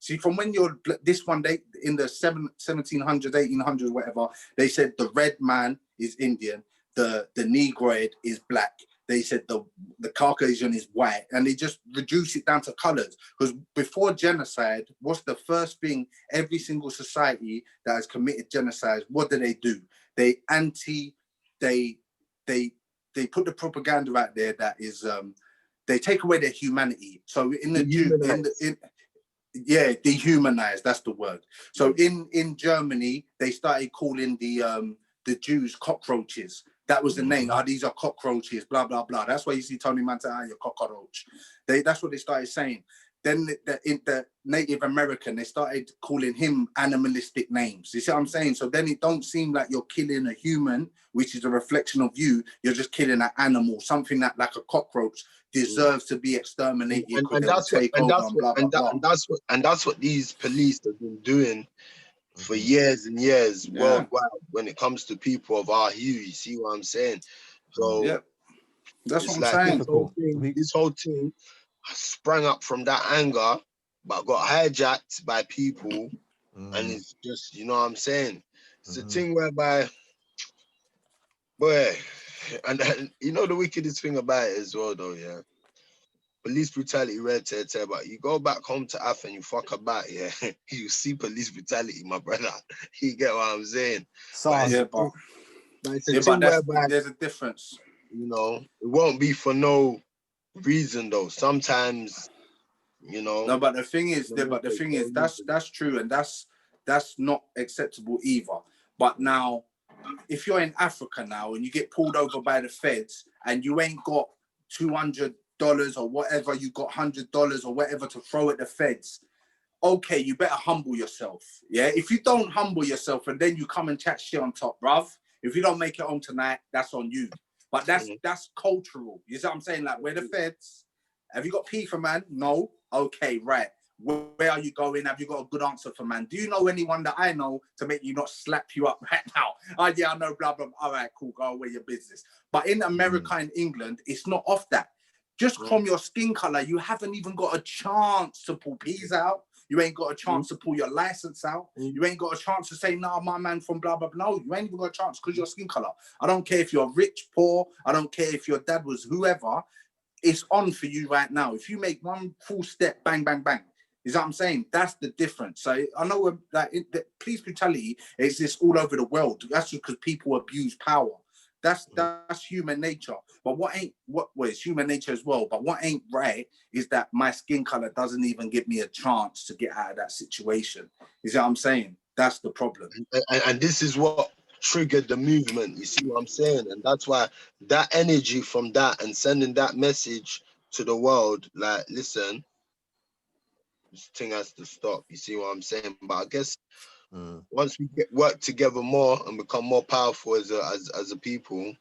See, from when you're this one day in the 1700s, 1800s, whatever, they said the red man is Indian, the Negroid is black. They said the Caucasian is white, and they just reduce it down to colors. Because before genocide, what's the first thing every single society that has committed genocide? What do? They put the propaganda out there that is they take away their humanity. So in the yeah, dehumanized, that's the word. So in Germany, they started calling the Jews cockroaches. That was the name. Oh, these are cockroaches, blah, blah, blah. That's why you see Tony Montana, you're cockroach. That's what they started saying. Then the Native American, they started calling him animalistic names. You see what I'm saying? So then it don't seem like you're killing a human, which is a reflection of you. You're just killing an animal, something that, like a cockroach, deserves to be exterminated.
And that's what these police have been doing for years and years worldwide when it comes to people of our hue. You see what I'm saying? So
yeah, that's
it's
what I'm saying.
This whole thing sprang up from that anger, but got hijacked by people, and it's just, you know what I'm saying? It's a thing whereby, boy, and you know the wickedest thing about it as well, though, yeah. Police brutality, red tear, but you go back home to Af and you fuck about, yeah, you see police brutality, my brother. You get what I'm saying? But it's a thing whereby
there's a difference.
You know, it won't be for no reason though. Sometimes, you know.
No, but the thing is, that's true, and that's not acceptable either. But now, if you're in Africa now and you get pulled over by the feds and you ain't got $200 or whatever, you got $100 or whatever to throw at the feds, okay, you better humble yourself. Yeah, if you don't humble yourself and then you come and chat shit on top, bruv, if you don't make it home tonight, that's on you. But that's cultural. You see what I'm saying? Like, where the feds, have you got P for man? No. Okay, right. Where are you going? Have you got a good answer for man? Do you know anyone that I know to make you not slap you up right now? Oh yeah, I know, blah, blah. All right, cool, go away your business. But in America and England, it's not off that. Just from your skin color, you haven't even got a chance to pull peas out. You ain't got a chance to pull your license out. You ain't got a chance to say, nah, my man from blah, blah, blah. No, you ain't even got a chance because your skin color. I don't care if you're rich, poor. I don't care if your dad was whoever. It's on for you right now. If you make one full step, bang, bang, bang. Is what I'm saying? That's the difference. So I know that police brutality exists all over the world. That's just because people abuse power. That's human nature. But it's human nature as well. But what ain't right is that my skin color doesn't even give me a chance to get out of that situation. You see what I'm saying? That's the problem.
And this is what triggered the movement. You see what I'm saying? And that's why that energy from that and sending that message to the world, like, listen, this thing has to stop. You see what I'm saying? But I guess once we work together more and become more powerful as a people,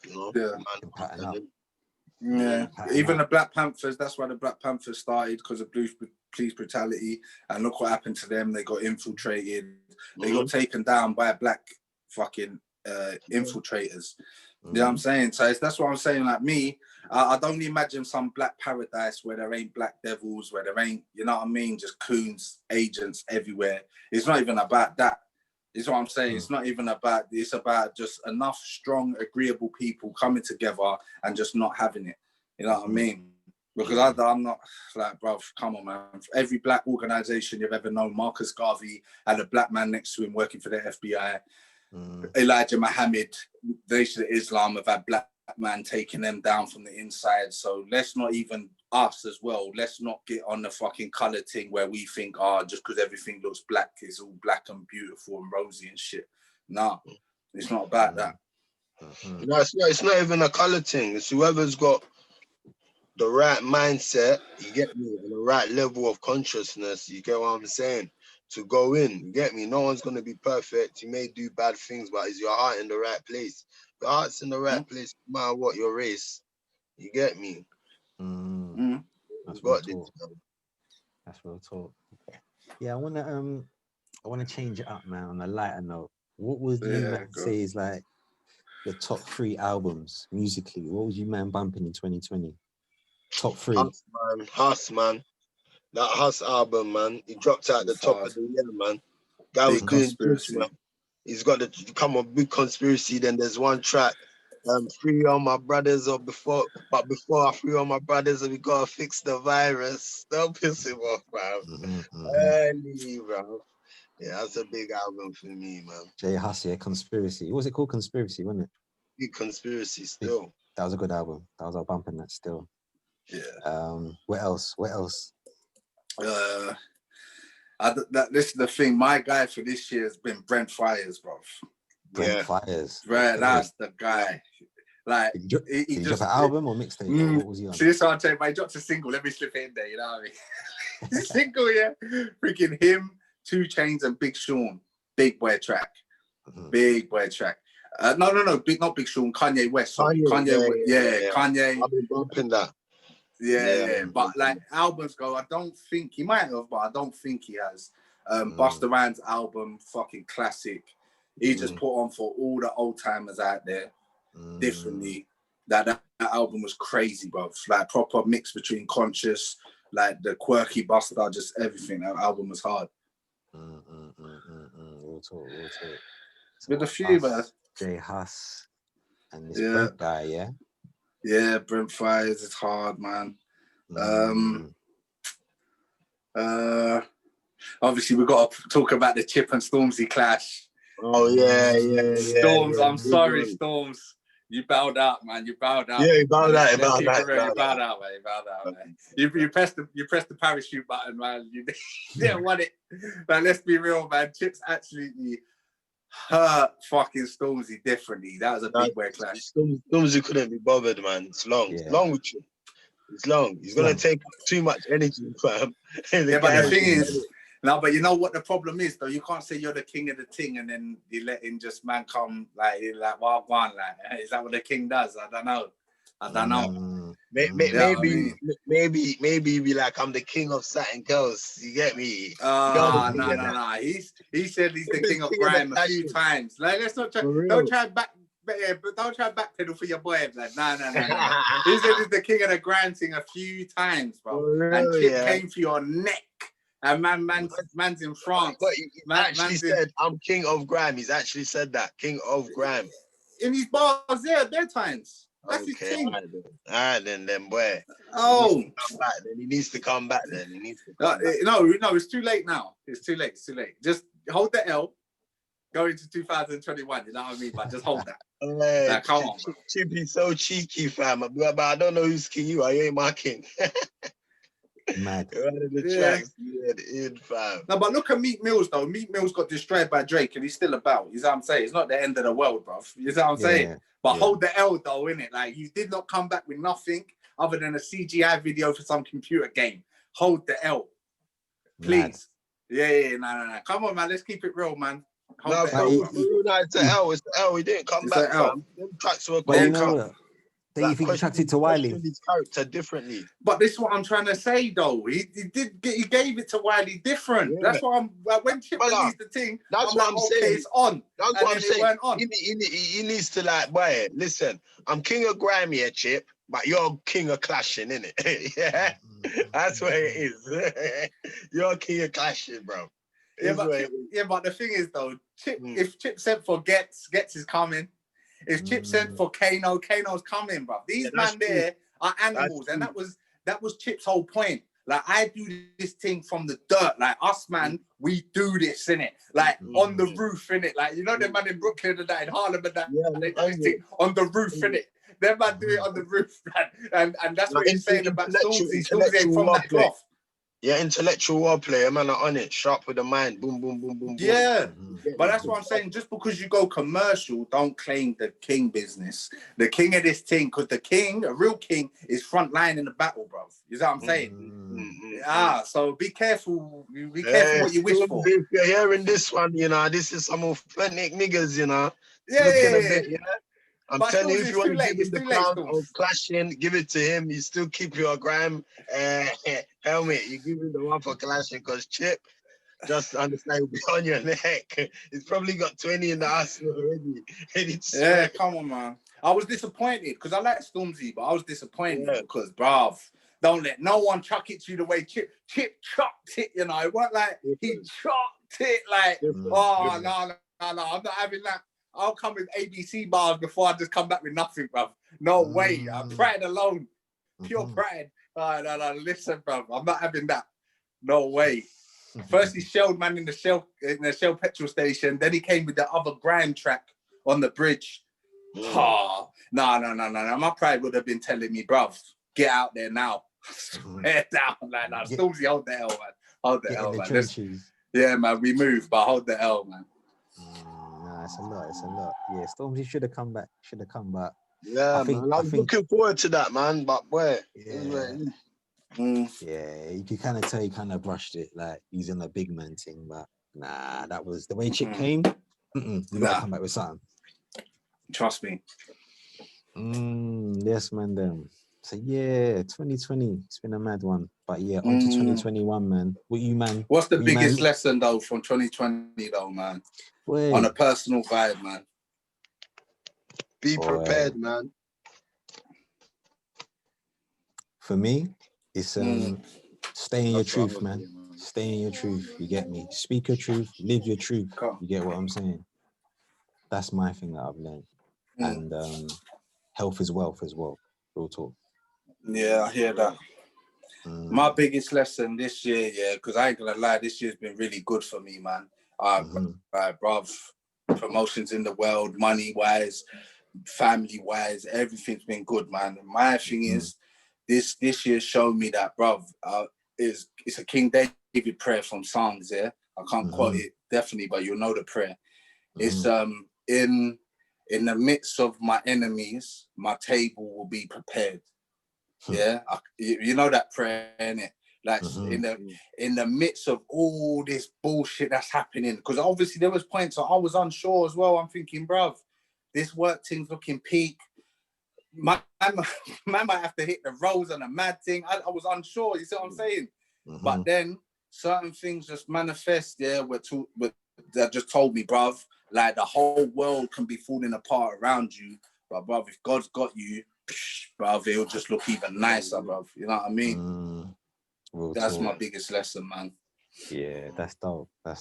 you know,
Yeah.
Can pattern up.
Yeah,
Pattern
even
up.
the Black Panthers, that's why the Black Panthers started, because of police brutality. And look what happened to them. They got infiltrated. They got taken down by black fucking infiltrators. You know what I'm saying? So that's what I'm saying. Like me, I don't imagine some black paradise where there ain't black devils, where there ain't, you know what I mean, just coons, agents everywhere. It's not even about that. It's what I'm saying. It's not even about, it's about just enough strong, agreeable people coming together and just not having it. You know what I mean? Because I'm not like, bro, come on, man. Every black organization you've ever known, Marcus Garvey had a black man next to him working for the FBI. Elijah Muhammad, Nation of Islam, have had black man taking them down from the inside. So let's not even us as well. Let's not get on the fucking color thing where we think, just because everything looks black, it's all black and beautiful and rosy and shit. No, it's not about that.
No, it's not even a color thing. It's whoever's got the right mindset, you get me, and the right level of consciousness, you get what I'm saying, to go in, you get me? No one's going to be perfect. You may do bad things, but is your heart in the right place? Your heart's in the right place, no matter what your race. You get me?
That's real talk. That's real talk. Yeah, I wanna change it up, man. On a lighter note, what would you man say is like your top 3 albums musically? What was you man bumping in 2020? Top 3.
Huss, man. That Huss album, man. He dropped out at the top of the year, man. Guy was doing good, man. He's got the big conspiracy. Then there's one track, Free All My Brothers, before I free all my brothers, we gotta fix the virus. Don't piss him off, man. Early, bro. Yeah, that's a big album for me, man.
J Huss, yeah, Conspiracy. What was it called? Conspiracy, wasn't it?
Big Conspiracy still.
That was a good album. That was bumping that still.
Yeah.
What else?
This is the thing. My guy for this year has been Brent Fires, bro.
Brent Fires.
Right, that's the guy. Like,
did he drop an album or mixtape? What was he on?
See, this I'll tell you, he dropped a single. Let me slip it in there, you know what I mean? Single, yeah. Freaking him, 2 Chainz and Big Sean. Big boy track. Big boy track. No, not Big Sean, Kanye West. Sorry. Kanye.
I've been bumping that.
Yeah. But like albums go, I don't think he might have, but I don't think he has. Busta Rhymes album, fucking classic. He just put on for all the old timers out there differently. That album was crazy, bro. Like proper mix between conscious, like the quirky Busta, just everything. That album was hard.
We'll talk.
With a few, man.
J Huss and this Brent guy, yeah?
Yeah, Brent Fires is hard, man. Obviously, we've got to talk about the Chip and Stormzy clash.
Oh, yeah.
Storms, I'm sorry, Storms. You bowed out, man. You bowed out.
Yeah, you bowed out.
You bowed out, man. You pressed the parachute button, man. You didn't want it. But let's be real, man. Chip's absolutely hurt fucking Stormzy differently. That was a big boy clash.
Stormzy couldn't be bothered, man. It's long.
Yeah.
It's long with you. It's long. He's gonna take too much energy, fam.
But the thing is, no, but you know what the problem is, though? You can't say you're the king of the ting and then you let him just man come like wild one. Like, is that what the king does? I don't know.
Maybe be like, I'm the king of satin girls. You get me?
No. He said he's the king of grime a few times. Like, let's not try. Don't try backpedal for your boy, blood. No. He said he's the king of the grime thing a few times, bro. And Chip came for your neck. And man's in France.
But he actually said, I'm king of grime. He's actually said that, king of grime.
In his bars, there times. That's his thing.
All right, then, boy.
Oh.
He needs to come back then.
No, it's too late now. It's too late. Just hold the L. Go into 2021, you know what I mean? But just hold that. Come on.
Chip is so cheeky, fam. But I don't know who's king you are. You ain't my king.
Mad.
No, but look at Meek Mills though. Meek Mills got destroyed by Drake and he's still about. You know what I'm saying? It's not the end of the world, bro. You know what I'm saying? But hold the L though, innit? Like, he did not come back with nothing. other than a CGI video for some computer game. Hold the L, please. Yeah, no. Come on, man. Let's keep it real, man.
No,
the
bro,
L,
it's the L. It's the L. He didn't come
It's
back,
the L.
fam. Them tracks were
But you know
cold.
what? Then you think he chucked it to Wiley?
His character differently.
But this is what I'm trying to say, though. He gave it to Wiley different.
Yeah.
That's why when Chip released the thing,
That's
I'm
what
like,
I'm
okay,
saying.
it's on.
That's
And
what I'm
then it
saying.
went on.
He needs to like, boy, listen, I'm king of grime here, Chip, but you're king of clashing, innit? Yeah, that's what it is. You're king of clashing, bro.
Yeah, but the thing is, though, Chip, if Chip sent for Gets is coming. If Chip sent for Kano, Kano's coming, bro. These man there are animals, and that was Chip's whole point. Like, I do this thing from the dirt. Like, us, man, we do this, innit? Like, on the roof, innit? Like, you know the man in Brooklyn and that, in Harlem and that, they do this thing on the roof, innit? Them man do it on the roof, man. And that's what he's saying about Stormzy. Stormzy ain't from that cloth.
Yeah, intellectual warplay, man, are on it, sharp with the mind, boom, boom, boom, boom, boom.
Yeah, but that's what I'm saying. Just because you go commercial, don't claim the king business. The king of this thing, because the king, a real king, is front line in the battle, bro. You know what I'm saying? So be careful. Be careful what you wish for.
If you're hearing this one, you know, this is some authentic niggas, you know.
Yeah.
I'm telling you, if you want to give him the crown of clashing, give it to him. You still keep your grime helmet. You give him the one for clashing, because Chip, just understand, will be on your neck. He's probably got 20 in the arsenal already.
Yeah, come on, man. I was disappointed because I like Stormzy, but I was disappointed because, bruv, don't let no one chuck it to you the way Chip chucked it, you know. It wasn't like he chucked it like, no, I'm not having that. I'll come with ABC bars before I just come back with nothing, bruv. No way. Pride alone. Pure pride. No. Listen, bruv. I'm not having that. No way. First he shelled man in the Shell petrol station. Then he came with the other grime track on the bridge. No. My pride would have been telling me, bruv, get out there now. Swear down. Like, no, Stormzy, hold the L, man. Hold the L, man. Yeah, man, we move, but hold the L, man.
It's a lot. Yeah, Stormzy should have come back.
Yeah, man. I'm looking forward to that, man. But where?
Yeah, you can kind of tell he kind of brushed it, like he's in a big man thing. But nah, that was the way Chip came. You gotta come back with something.
Trust me.
Yes, man. Them. So yeah, 2020. It's been a mad one. But yeah, on to 2021, man. What's
the biggest lesson though from 2020 though, man? On a personal vibe, man.
Be prepared, man.
For me, it's stay in your truth, man. Stay in your truth. You get me? Speak your truth. Live your truth. You get what I'm saying? That's my thing that I've learned. And health is wealth as well. Real talk.
Yeah, I hear that. My biggest lesson this year, because I ain't gonna lie, this year's been really good for me, man. Bruv, promotions in the world, money-wise, family-wise, everything's been good, man. My thing is, this year showed me that, bruv, it's a King David prayer from Psalms, I can't quote it definitely, but you'll know the prayer. It's in the midst of my enemies, my table will be prepared. Yeah, you know that prayer, innit? Like in the midst of all this bullshit that's happening, because obviously there was points I was unsure as well. I'm thinking, bruv, this work thing's looking peak. Man might have to hit the roads on a mad thing. I was unsure. You see what I'm saying? But then certain things just manifest. That just told me, bruv, like the whole world can be falling apart around you, but bruv, if God's got you, bruv, it'll just look even nicer, bruv. You know what I mean? That's my biggest lesson, man.
Yeah, that's dope. I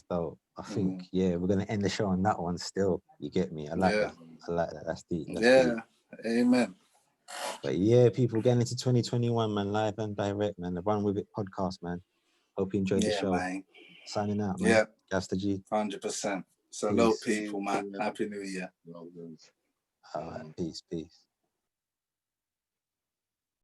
think, we're going to end the show on that one still. You get me? I like that. That's deep. Deep.
Amen.
But yeah, people getting into 2021, man, live and direct, man. The Run With It podcast, man. Hope you enjoyed the show. Man. Signing out, man. Gas the G.
100%. Salute, people, man. Happy New Year.
All right, peace.